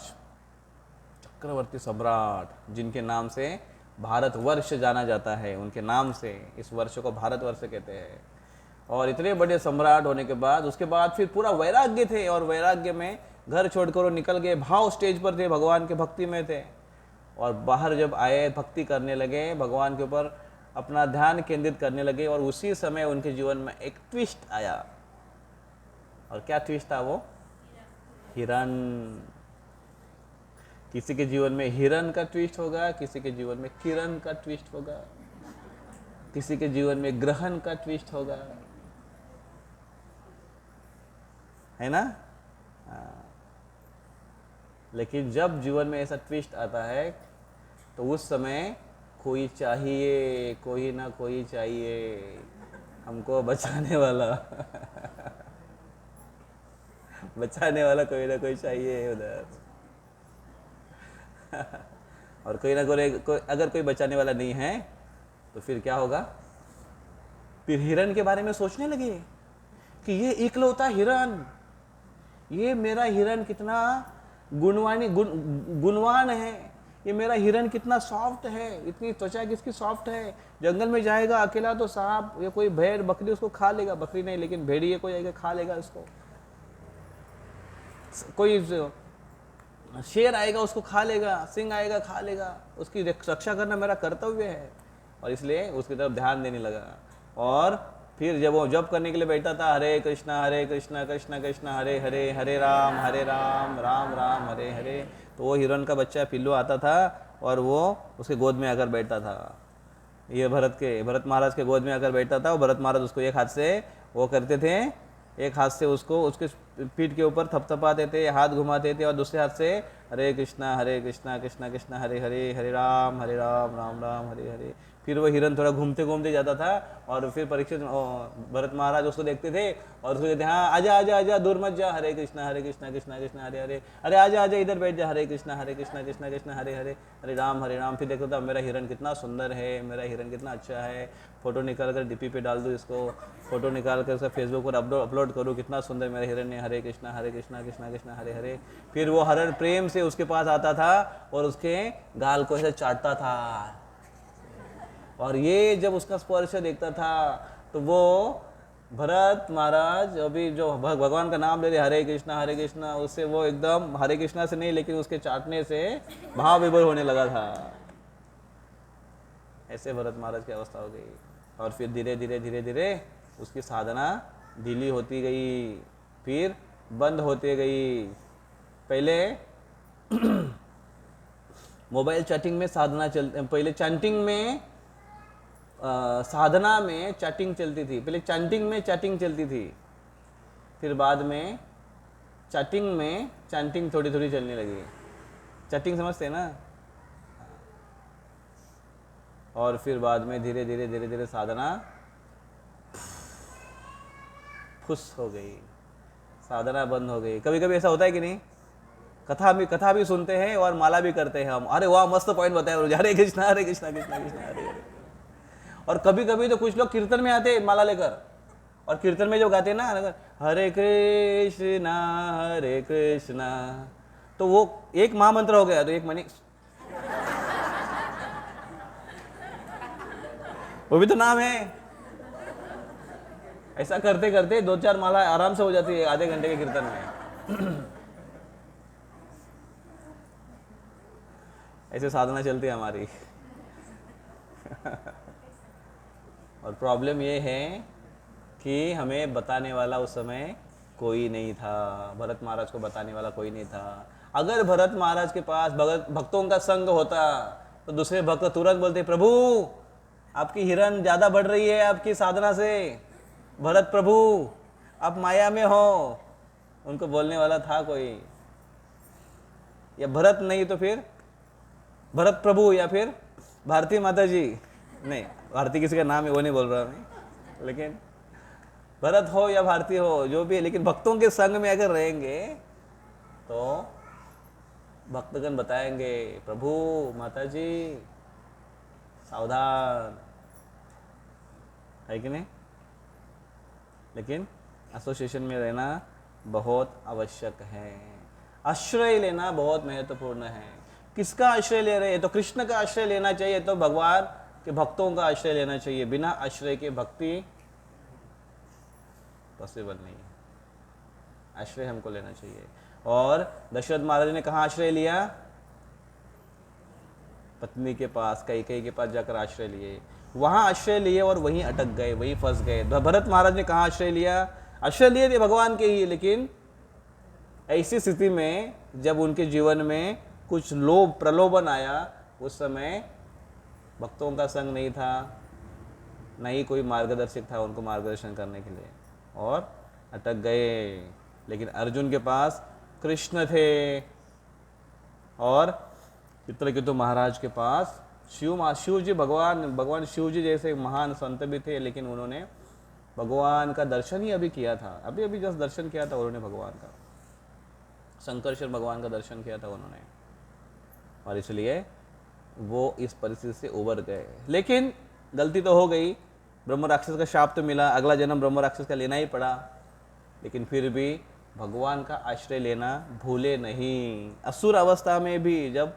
चक्रवर्ती सम्राट, जिनके नाम से भारतवर्ष जाना जाता है, उनके नाम से इस वर्ष को भारतवर्ष कहते हैं। और इतने बड़े सम्राट होने के बाद, उसके बाद फिर पूरा वैराग्य थे, और वैराग्य में घर छोड़कर वो निकल गए, भाव स्टेज पर थे, भगवान के भक्ति में थे। और बाहर जब आए भक्ति करने लगे, भगवान के ऊपर अपना ध्यान केंद्रित करने लगे, और उसी समय उनके जीवन में एक ट्विस्ट आया। और क्या ट्विस्ट था वो? हिरण। किसी के जीवन में हिरण का ट्विस्ट होगा, किसी के जीवन में किरण का ट्विस्ट होगा, किसी के जीवन में ग्रहण का ट्विस्ट होगा, है ना? लेकिन जब जीवन में ऐसा ट्विस्ट आता है तो उस समय कोई चाहिए, कोई ना कोई चाहिए हमको बचाने वाला बचाने वाला कोई ना कोई चाहिए उधर और कोई ना अगर कोई बचाने वाला नहीं है तो फिर क्या होगा? फिर हिरण के बारे में सोचने लगे कि ये इकलौता हिरण, ये मेरा हिरण कितना गुणवान है, ये मेरा हिरण कितना सॉफ्ट है, इतनी त्वचा किसकी सॉफ्ट है। जंगल में जाएगा अकेला तो सांप या कोई भेड़ बकरी उसको खा लेगा, बकरी नहीं लेकिन भेड़िए कोई आएगा खा लेगा इसको, कोई शेर आएगा उसको खा लेगा, सिंह आएगा खा लेगा, उसकी रक्षा करना मेरा कर्तव्य है। और इसलिए उसकी तरफ ध्यान देने लगा। और फिर जब वो जप करने के लिए बैठा था, हरे कृष्णा कृष्ण कृष्ण हरे हरे, हरे राम राम राम हरे हरे, तो वो हिरण का बच्चा पिल्लू आता था और वो उसके गोद में आकर बैठता था। ये भरत महाराज के गोद में आकर बैठता था। और भरत महाराज उसको एक हाथ से वो करते थे, एक हाथ से उसको उसके पीठ के ऊपर थपथपाते थे, हाथ घुमाते थे, और दूसरे हाथ से हरे कृष्णा कृष्ण कृष्ण हरे हरे, हरे राम राम राम हरे हरे। फिर वो हिरण थोड़ा घूमते घूमते जाता था और फिर परीक्षित भरत महाराज उसको देखते थे और उसको कहते हाँ आजा आजा आजा, दूर मत जा, हरे कृष्णा कृष्ण कृष्ण हरे हरे, अरे आजा आजा इधर बैठ जा, हरे कृष्णा कृष्ण कृष्ण हरे हरे, हरे राम। फिर देखो था मेरा हिरण कितना सुंदर है, मेरा हिरण कितना अच्छा है, फोटो निकाल कर डीपी पे डाल दूँ इसको, फोटो निकाल कर उसका फेसबुक पर अपलोड करूँ, कितना सुंदर मेरा हिरण है, हरे कृष्णा कृष्ण कृष्ण हरे हरे। फिर वो हिरण प्रेम से उसके पास आता था और उसके गाल को ऐसे चाटता था, और ये जब उसका स्पर्श देखता था तो वो भरत महाराज अभी जो भगवान का नाम ले रहे हरे कृष्णा, उससे वो एकदम हरे कृष्णा से नहीं लेकिन उसके चाटने से भाव विभोर होने लगा था। ऐसे भरत महाराज की अवस्था हो गई। और फिर धीरे धीरे उसकी साधना ढीली होती गई, फिर बंद होती गई। पहले मोबाइल चैटिंग में साधना पहले चैंटिंग में साधना में चैटिंग चलती थी, पहले चैंटिंग में चैटिंग चलती थी, फिर बाद में चैटिंग में चैंटिंग थोड़ी थोड़ी चलने लगी। चैटिंग समझते हैं ना? और फिर बाद में धीरे धीरे साधना फुस हो गई, साधना बंद हो गई। कभी कभी ऐसा होता है कि नहीं? कथा भी सुनते हैं और माला भी करते हैं हम, अरे वाह मस्त पॉइंट बताया, हरे कृष्णा कृष्ण हरे हरे। और कभी कभी तो कुछ लोग कीर्तन में आते माला लेकर, और कीर्तन में जो गाते हैं ना हरे कृष्णा, तो वो एक महामंत्र हो गया, तो एक मनी वो भी तो नाम है। ऐसा करते करते 2-4 माला आराम से हो जाती है आधे घंटे के कीर्तन में। ऐसे साधना चलती है हमारी। और प्रॉब्लम ये है कि हमें बताने वाला उस समय कोई नहीं था, भरत महाराज को बताने वाला कोई नहीं था। अगर भरत महाराज के पास भक्तों का संग होता तो दूसरे भक्त तुरंत बोलते प्रभु आपकी हिरण ज़्यादा बढ़ रही है आपकी साधना से, भरत प्रभु आप माया में हो। उनको बोलने वाला था कोई, या भरत नहीं तो फिर भरत प्रभु, या फिर भारती माता जी। नहीं, भारती किसी का नाम है वो नहीं बोल रहा मैं, लेकिन भरत हो या भारती हो जो भी है, लेकिन भक्तों के संग में अगर रहेंगे तो भक्तगण बताएंगे प्रभु माता जी सावधान, है कि नहीं? लेकिन एसोसिएशन में रहना बहुत आवश्यक है, आश्रय लेना बहुत महत्वपूर्ण है। किसका आश्रय ले रहे हैं? तो कृष्ण का आश्रय लेना चाहिए, तो भगवान के भक्तों का आश्रय लेना चाहिए। बिना आश्रय के भक्ति पॉसिबल नहीं है, आश्रय हमको लेना चाहिए। और दशरथ महाराज ने कहाँ आश्रय लिया? पत्नी के पास, कैकेयी के पास जाकर आश्रय लिए, वहाँ आश्रय लिए और वहीं अटक गए, वहीं फंस गए। भरत महाराज ने कहाँ आश्रय लिया? आश्रय लिए थे भगवान के ही, लेकिन ऐसी स्थिति में जब उनके जीवन में कुछ लोभ प्रलोभन आया, उस समय भक्तों का संग नहीं था, न ही कोई मार्गदर्शक था उनको मार्गदर्शन करने के लिए, और अटक गए। लेकिन अर्जुन के पास कृष्ण थे और चित्रकेतु महाराज के पास शिव जी, भगवान शिव जी जैसे महान संत भी थे, लेकिन उन्होंने भगवान का दर्शन ही अभी किया था, अभी जस्ट दर्शन किया था उन्होंने भगवान का, शंकरश्वर भगवान का दर्शन किया था उन्होंने, और इसलिए वो इस परिस्थिति से उबर गए। लेकिन गलती तो हो गई, ब्रह्म राक्षस का शाप तो मिला, अगला जन्म ब्रह्म राक्षस का लेना ही पड़ा, लेकिन फिर भी भगवान का आश्रय लेना भूले नहीं। असुर अवस्था में भी जब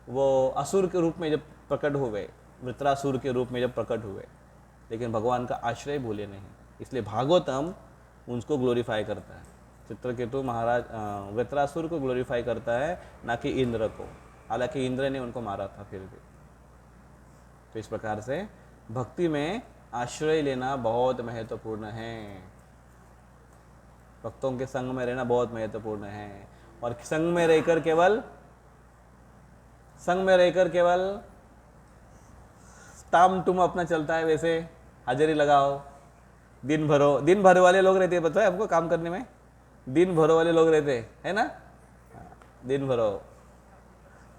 वो असुर के रूप में जब प्रकट हुए, वृत्रासुर के रूप में जब प्रकट हुए, लेकिन भगवान का आश्रय भूले नहीं। इसलिए भागवतम उनको ग्लोरीफाई करता है, चित्रकेतु महाराज वृत्रासुर को ग्लोरीफाई करता है, ना कि इंद्र को, हालांकि इंद्र ने उनको मारा था फिर भी। तो इस प्रकार से भक्ति में आश्रय लेना बहुत महत्वपूर्ण है, भक्तों के संग में रहना बहुत महत्वपूर्ण है। और संग में रहकर केवल ताम तुम अपना चलता है, वैसे हाजिरी लगाओ, दिन भर वाले लोग रहते हैं, पता है हमको काम करने में, दिन भरो वाले लोग रहते हैं ना, दिन भरो,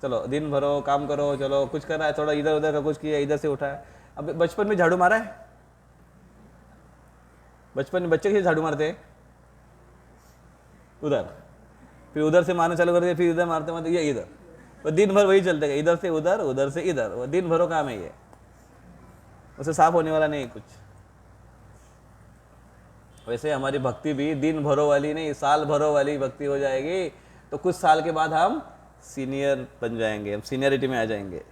चलो दिन भरो काम करो, चलो कुछ कर रहा है, थोड़ा इधर उधर का कुछ किया, इधर से उठा है। अब बचपन में झाड़ू मारा है, बचपन में बच्चे कैसे झाड़ू मारते हैं? उधर, फिर उधर से मारना चालू करते, फिर इधर मारते ये इधर, तो दिन भर वही चलते गए, इधर से उधर, उधर से इधर, वो दिन भरो काम है ये, उससे साफ होने वाला नहीं कुछ। वैसे हमारी भक्ति भी दिन भरों वाली नहीं, साल भरों वाली भक्ति हो जाएगी, तो कुछ साल के बाद हम सीनियर बन जाएंगे, हम सीनियरिटी में आ जाएंगे।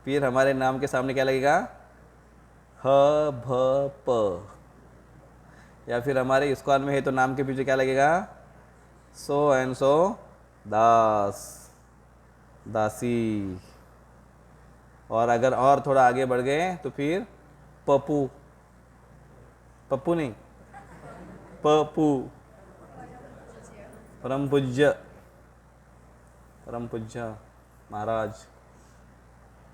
फिर हमारे नाम के सामने क्या लगेगा? ह भ प, या फिर हमारे इस्कॉन में है तो नाम के पीछे क्या लगेगा? सो एंड सो दास, दासी। और अगर और थोड़ा आगे बढ़ गए तो फिर पप्पू, पप्पू नहीं, पप्पू, परम पूज्य महाराज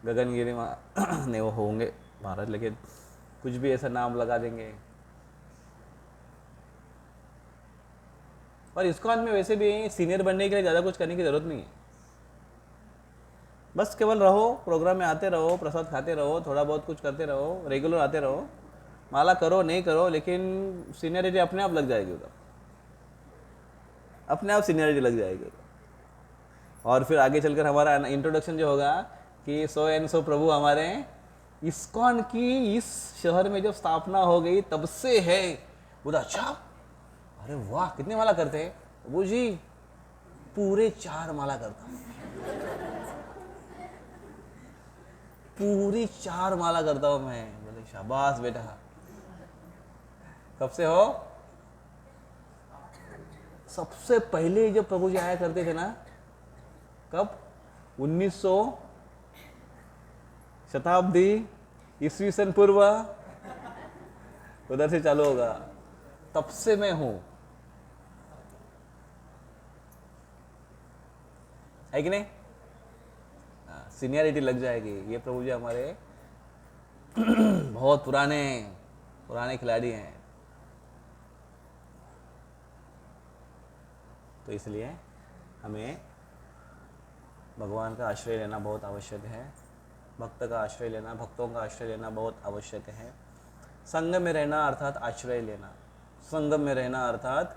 गगनगिरी नहीं वो होंगे महाराज, लेकिन कुछ भी ऐसा नाम लगा देंगे। और इस्कॉन में वैसे भी सीनियर बनने के लिए ज़्यादा कुछ करने की ज़रूरत नहीं है, बस केवल रहो, प्रोग्राम में आते रहो, प्रसाद खाते रहो, थोड़ा बहुत कुछ करते रहो, रेगुलर आते रहो, माला करो नहीं करो, लेकिन सीनियरिटी अपने आप लग जाएगी उधर, अपने आप सीनियरिटी लग जाएगी उधर। और फिर आगे चलकर हमारा इंट्रोडक्शन जो होगा कि सो एंड सो प्रभु हमारे इस्कॉन की इस शहर में जब स्थापना हो गई तब से है। बोला अच्छा, अरे वाह कितने माला करते हैं? वो जी पूरे 4 माला करता हूँ, पूरी 4 माला करता हूँ मैं। बोले शाबाश बेटा, कब से हो? सबसे पहले जब प्रभु जी आया करते थे ना, कब? 1900 शताब्दी ईस्वी सन पूर्व, उधर से चालू होगा, तब से मैं हूं, है कि नहीं? सीनियरिटी लग जाएगी। ये प्रभु जी हमारे बहुत पुराने खिलाड़ी हैं, तो इसलिए हमें भगवान का आश्रय लेना बहुत आवश्यक है, भक्त का आश्रय लेना, भक्तों का आश्रय लेना बहुत आवश्यक है। संग में रहना अर्थात आश्रय लेना, संग में रहना अर्थात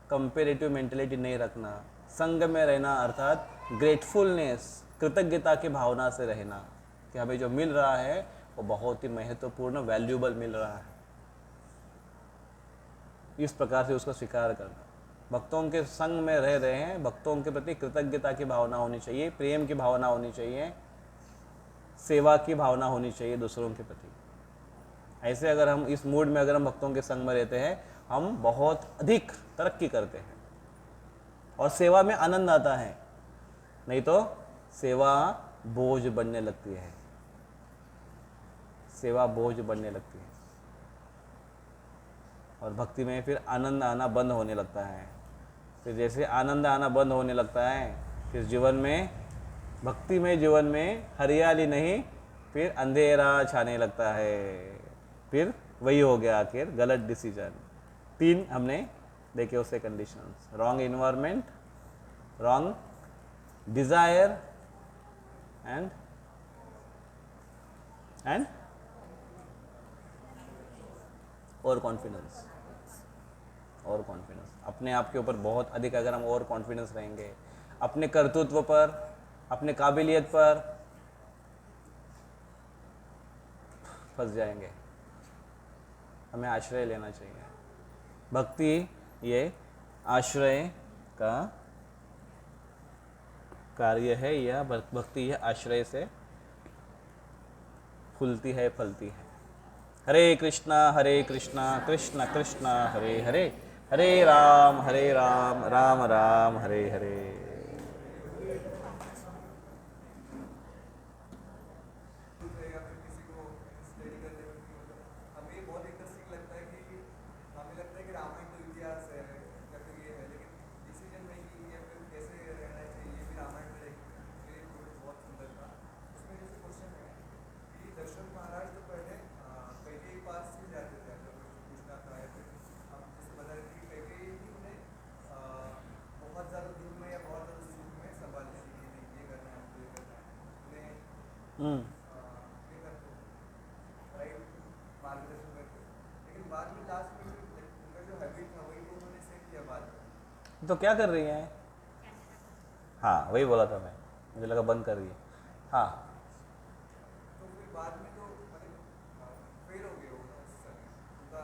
कंपेरेटिव मेंटेलिटी नहीं रखना, संग में रहना अर्थात ग्रेटफुलनेस, कृतज्ञता की भावना से रहना कि हमें जो मिल रहा है वो बहुत ही महत्वपूर्ण, वैल्यूएबल मिल रहा है, इस प्रकार से उसको स्वीकार करना। भक्तों के संग में रह रहे हैं, भक्तों के प्रति कृतज्ञता की भावना होनी चाहिए, प्रेम की भावना होनी चाहिए, सेवा की भावना होनी चाहिए दूसरों के प्रति। ऐसे अगर हम इस मूड में अगर हम भक्तों के संग में रहते हैं, हम बहुत अधिक तरक्की करते हैं और सेवा में आनंद आता है। नहीं तो सेवा बोझ बनने लगती है, सेवा बोझ बनने लगती है, और भक्ति में फिर आनंद आना बंद होने लगता है। फिर जैसे आनंद आना बंद होने लगता है, फिर जीवन में, भक्ति में जीवन में हरियाली नहीं, फिर अंधेरा छाने लगता है। फिर वही हो गया आखिर गलत डिसीजन। 3 हमने देखे उससे conditions, wrong environment, wrong desire and और कॉन्फिडेंस। और कॉन्फिडेंस अपने आप के ऊपर बहुत अधिक, अगर हम और कॉन्फिडेंस रहेंगे, अपने कर्तृत्व पर, अपने काबिलियत पर फंस जाएंगे। हमें आश्रय लेना चाहिए। भक्ति ये आश्रय का कार्य है, या भक्ति यह आश्रय से फूलती है, फलती है। हरे कृष्णा कृष्ण कृष्ण हरे हरे, हरे राम राम राम हरे हरे। तो क्या कर रही हैं? हाँ वही बोला था मैं, मुझे लगा बंद कर रही है। हाँ तो फिर बाद में तो मतलब फेल हो गए हो ना उस समय, उनका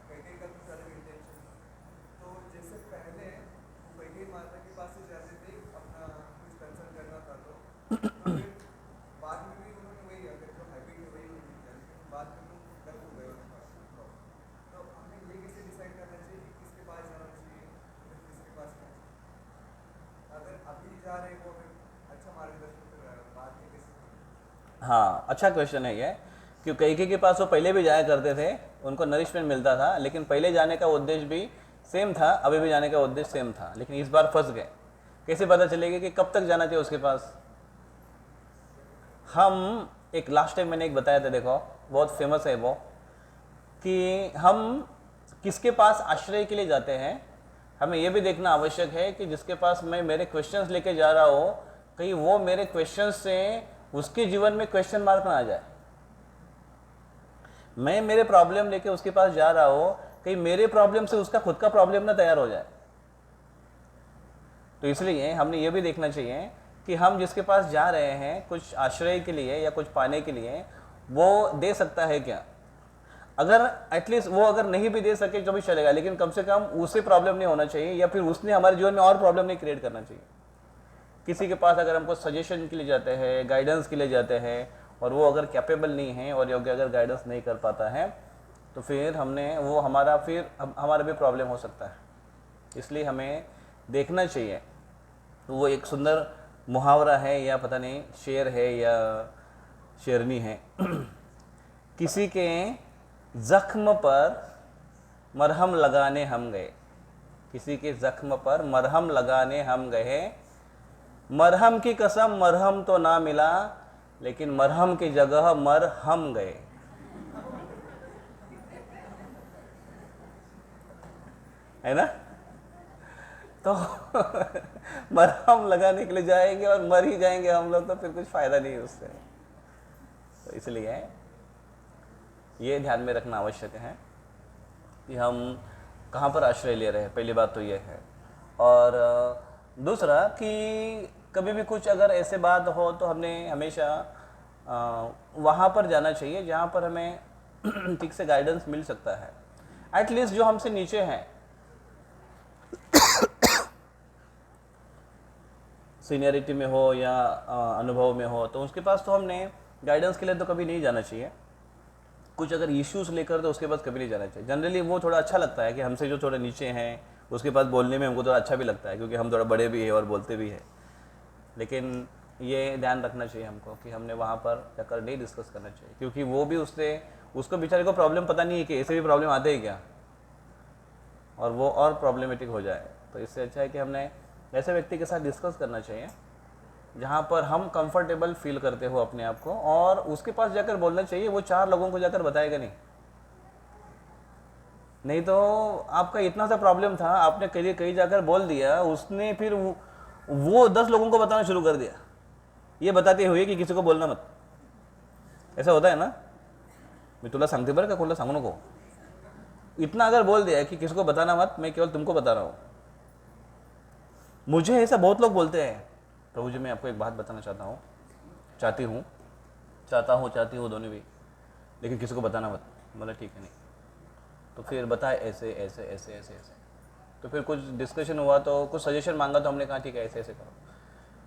कई का कुछ अलग इंटेंशन था। तो जैसे पहले वो कई माता के पास से जाते थे अपना कुछ कंसर्न करना था, तो फिर बाद में भी उन्होंने वही, अगर जो हैबिट है वही उन्होंने किया, लेकिन बाद में तो गलत हो गए उनका। तो हमें ये कैसे डिसाइड करना चाहिए कि किसके पास जाना चाहिए, किसके पास नहीं? अगर अभी जा रहे हो फिर अच्छा मार्गदर्शन कर रहा है, बाद में कैसे? हाँ, अच्छा क्वेश्चन है ये, कि कैकेयी के पास वो पहले भी जाया करते थे, उनको नरिशमेंट मिलता था, लेकिन पहले जाने का उद्देश्य भी सेम था, अभी भी जाने का उद्देश्य सेम था, लेकिन इस बार फंस गए। कैसे पता चलेगा कि कब तक जाना चाहिए उसके पास? हम एक लास्ट टाइम मैंने एक बताया था, देखो बहुत फेमस है वो, कि हम किसके पास आश्रय के लिए जाते हैं, हमें यह भी देखना आवश्यक है कि जिसके पास मैं मेरे क्वेश्चंस लेके जा रहा हो, कहीं वो मेरे क्वेश्चंस से उसके जीवन में क्वेश्चन मार्क ना आ जाए। मैं मेरे प्रॉब्लम लेके उसके पास जा रहा हो, कहीं मेरे प्रॉब्लम से उसका खुद का प्रॉब्लम ना तैयार हो जाए। तो इसलिए हमने ये भी देखना चाहिए कि हम जिसके पास जा रहे हैं कुछ आश्रय के लिए या कुछ पाने के लिए, वो दे सकता है क्या। अगर एटलीस्ट वो अगर नहीं भी दे सके तो भी चलेगा, लेकिन कम से कम उसे प्रॉब्लम नहीं होना चाहिए, या फिर उसने हमारे जीवन में और प्रॉब्लम नहीं क्रिएट करना चाहिए। किसी के पास अगर हमको सजेशन के लिए जाते हैं, गाइडेंस के लिए जाते हैं, और वो अगर कैपेबल नहीं है और योग्य अगर गाइडेंस नहीं कर पाता है, तो फिर हमने वो हमारा हमारा भी प्रॉब्लम हो सकता है। इसलिए हमें देखना चाहिए। तो वो एक सुंदर मुहावरा है, या पता नहीं शेर है या शेरनी है किसी के जख्म पर मरहम लगाने हम गए, किसी के जख्म पर मरहम लगाने हम गए, मरहम की कसम मरहम तो ना मिला, लेकिन मरहम की जगह मरहम गए। है ना? तो मरहम लगाने के लिए जाएंगे और मर ही जाएंगे हम लोग, तो फिर कुछ फायदा नहीं है उससे। तो इसलिए ये ध्यान में रखना आवश्यक है कि हम कहाँ पर आश्रय ले रहे हैं, पहली बात तो ये है। और दूसरा कि कभी भी कुछ अगर ऐसे बात हो तो हमने हमेशा वहाँ पर जाना चाहिए जहाँ पर हमें ठीक से गाइडेंस मिल सकता है। एटलीस्ट जो हमसे नीचे हैं, सीनियरिटी में हो या अनुभव में हो, तो उसके पास तो हमने गाइडेंस के लिए तो कभी नहीं जाना चाहिए। कुछ अगर इश्यूज लेकर तो उसके पास कभी नहीं जाना चाहिए। जनरली वो थोड़ा अच्छा लगता है कि हमसे जो थोड़े नीचे हैं उसके पास बोलने में हमको थोड़ा अच्छा भी लगता है, क्योंकि हम थोड़ा बड़े भी हैं और बोलते भी हैं। लेकिन ये ध्यान रखना चाहिए हमको कि हमने वहाँ पर जाकर नहीं डिस्कस करना चाहिए, क्योंकि वो भी उसको बेचारे को प्रॉब्लम पता नहीं है कि ऐसे भी प्रॉब्लम आते हैं क्या, और वो और प्रॉब्लमेटिक हो जाए। तो इससे अच्छा है कि हमने ऐसे व्यक्ति के साथ डिस्कस करना चाहिए जहाँ पर हम कंफर्टेबल फील करते हो अपने आप को, और उसके पास जाकर बोलना चाहिए। वो 4 लोगों को जाकर बताएगा नहीं तो आपका इतना सा प्रॉब्लम था, आपने कहीं जाकर बोल दिया, उसने फिर वो 10 लोगों को बताना शुरू कर दिया, ये बताते हुए कि किसी को बोलना मत। ऐसा होता है ना, मैं तुला सांगते बरं का, कोणाला सांगू नको, इतना अगर बोल दिया कि किसी को बताना मत, मैं केवल तुमको बता रहा हूँ। मुझे ऐसा बहुत लोग बोलते हैं, प्रभु जी मैं आपको एक बात बताना चाहती हूँ दोनों भी, लेकिन किसी को बताना मत। बोला ठीक है, नहीं तो फिर बताए ऐसे ऐसे ऐसे ऐसे ऐसे। तो फिर कुछ डिस्कशन हुआ, तो कुछ सजेशन मांगा, तो हमने कहा ठीक है ऐसे ऐसे करो।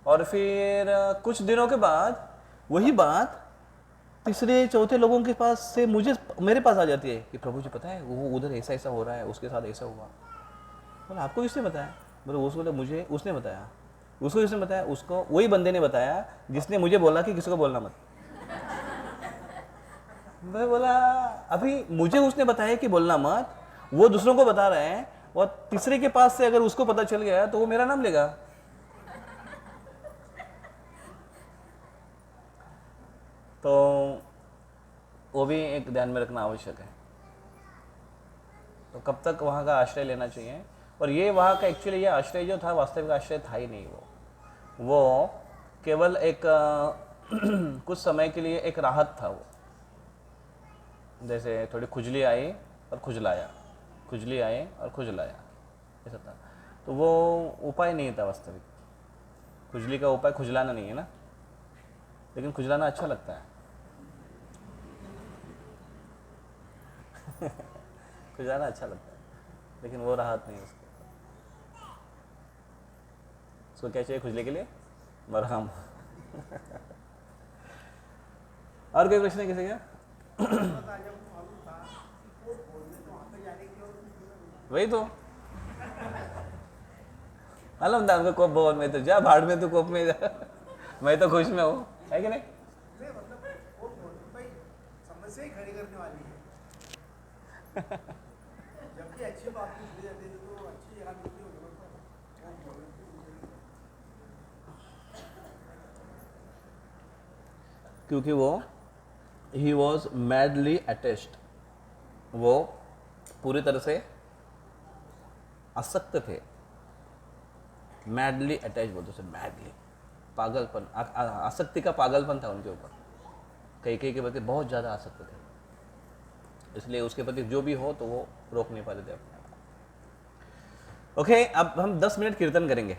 और फिर कुछ दिनों के बाद वही बात तीसरे चौथे लोगों के पास से मेरे पास आ जाती है कि प्रभु जी पता है वो उधर ऐसा ऐसा हो रहा है, उसके साथ ऐसा हुआ। बोला आपको किसने बताया? बोले उसको मुझे उसने बताया। उसको किसने बताया? उसको वही बंदे ने बताया जिसने मुझे बोला कि किसी को बोलना मत। मैं बोला अभी मुझे उसने बताया कि बोलना मत, वो दूसरों को बता रहे हैं, और तीसरे के पास से अगर उसको पता चल गया तो वो मेरा नाम लेगा। तो वो भी एक ध्यान में रखना आवश्यक है। तो कब तक वहाँ का आश्रय लेना चाहिए, और ये वहाँ का एक्चुअली ये आश्रय जो था वास्तविक आश्रय था ही नहीं, वो केवल एक कुछ समय के लिए एक राहत था। वो जैसे थोड़ी खुजली आई और खुजलाया, खुजली आई और खुजलाया, ऐसा था। तो वो उपाय नहीं था वास्तविक। खुजली का उपाय खुजलाना नहीं है ना, लेकिन खुजलाना अच्छा लगता है। खुजलाना अच्छा लगता है, लेकिन वो राहत नहीं उसको। उसको क्या चाहिए खुजली के लिए? मरहम। और कोई प्रश्न है किसी का? वही तो मालूम था उनको, कोप भवन में तो जा, भाड़ में तो कोप में जा। मैं तो खुश में हूँ, है कि नहीं? समस्या ही खड़ी करने वाली है। जबकि अच्छी बात पूछ जाती है तो अच्छी यहाँ मिलती होगी। क्योंकि वो ही वॉज मैडली अटैच्ड, वो पूरी तरह से आसक्त थे। मैडली अटैच बोलते से, मैडली पागलपन, आसक्ति का पागलपन था उनके ऊपर। कई के प्रति बहुत ज़्यादा आसक्त थे, इसलिए उसके प्रति जो भी हो तो वो रोक नहीं पाते थे अपने आप को। ओके, अब हम 10 मिनट कीर्तन करेंगे।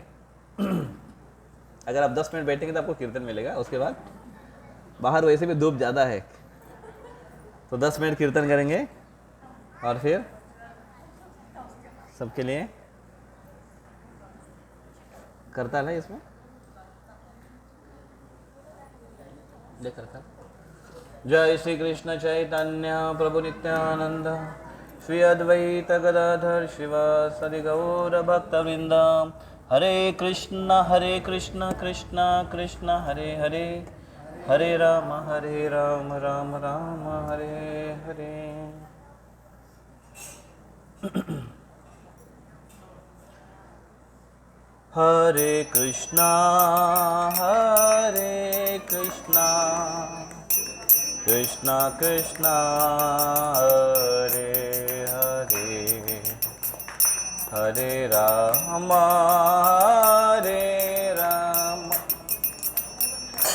अगर आप 10 मिनट बैठेंगे तो आपको कीर्तन मिलेगा। उसके बाद बाहर वैसे भी धूप ज़्यादा है, तो 10 मिनट कीर्तन करेंगे, और फिर सबके लिए करता है इसमें लेकर कर। जय श्री कृष्ण चैतन्य प्रभु नित्यानंद, श्री अद्वैत गदाधर शिवासदि गौर भक्तवृंद। हरे कृष्ण कृष्ण कृष्ण हरे हरे, हरे राम राम राम हरे हरे। हरे कृष्णा कृष्णा कृष्णा हरे हरे, हरे राम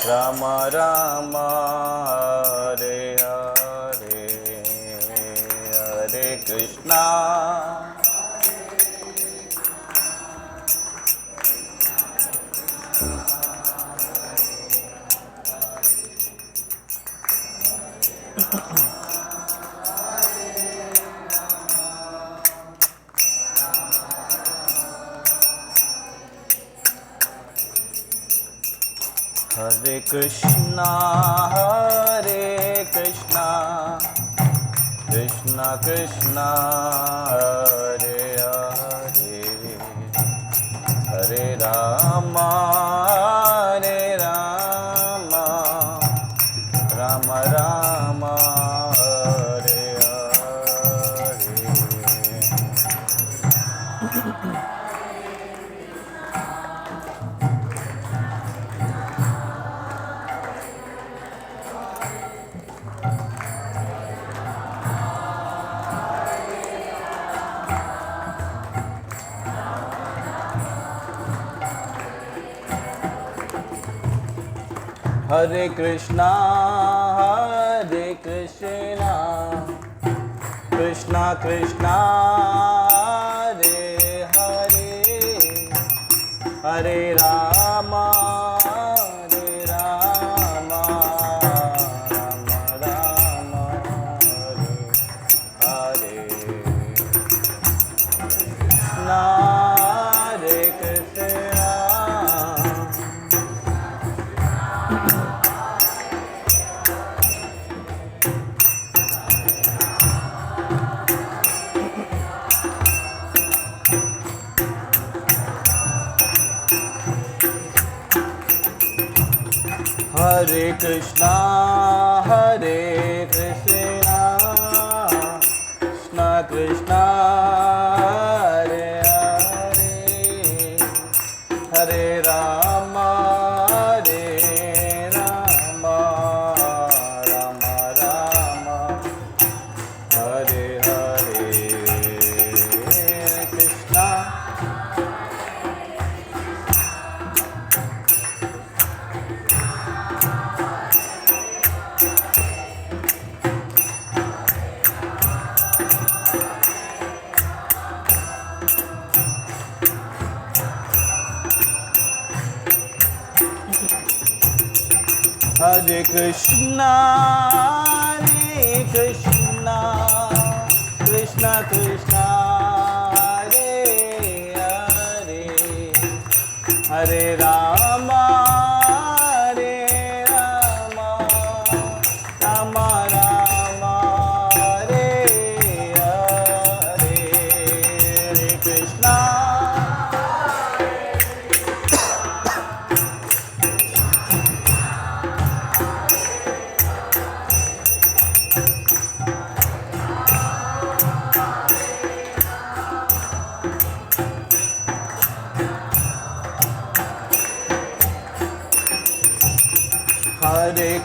राम राम हरे हरे, हरे कृष्णा हरे कृष्णा कृष्णा कृष्णा हरे हरे, हरे Ram Hare Krishna, Krishna Krishna, Hare Hare, Hare Rama, Rama Rama, Hare Hare. Krishna, Hare Krishna. Hare Krishna, Hare Krishna, Krishna Krishna, Hare Hare, Hare Rama, Rama Rama, Hare Hare. Krishna. Hare Krishna, Krishna Krishna, Hare Hare, Hare Rama, Rama Rama, Hare Hare. Hare Krishna. Hare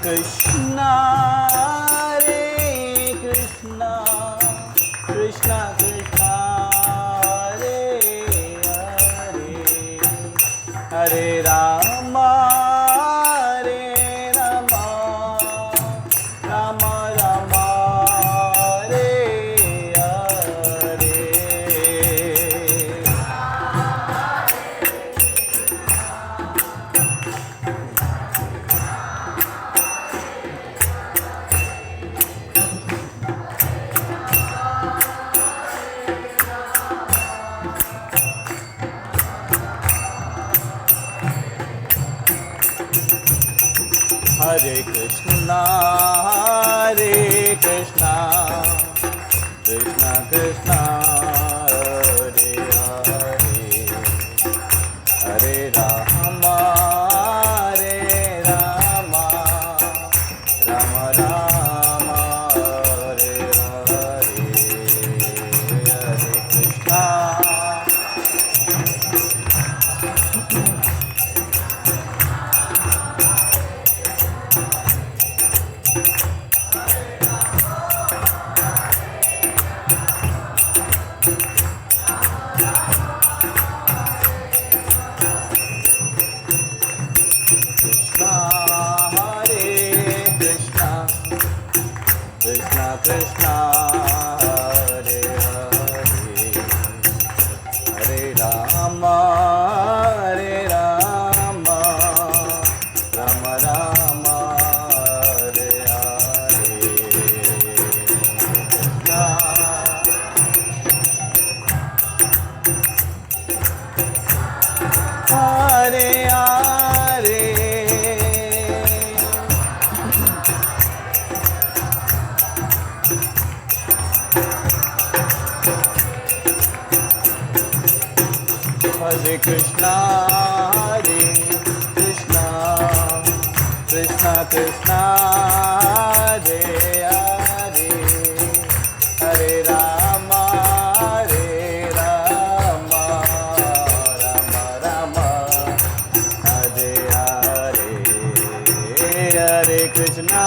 Krishna, Krishna Krishna, Hare Hare, Hare Rama, Rama Rama, Hare Hare. Hare Krishna, Krishna Krishna, Hare Hare, Hare Rama, Rama Rama, Hare Hare, Hare Krishna. Krishna Krishna, Hare Hare, Hare Rama, Rama Rama, Hare Hare. Hare Hare. Hare Krishna, Krishna Krishna, Hare Hare, Hare Rama, Rama Rama, Hare Hare. Hare Krishna,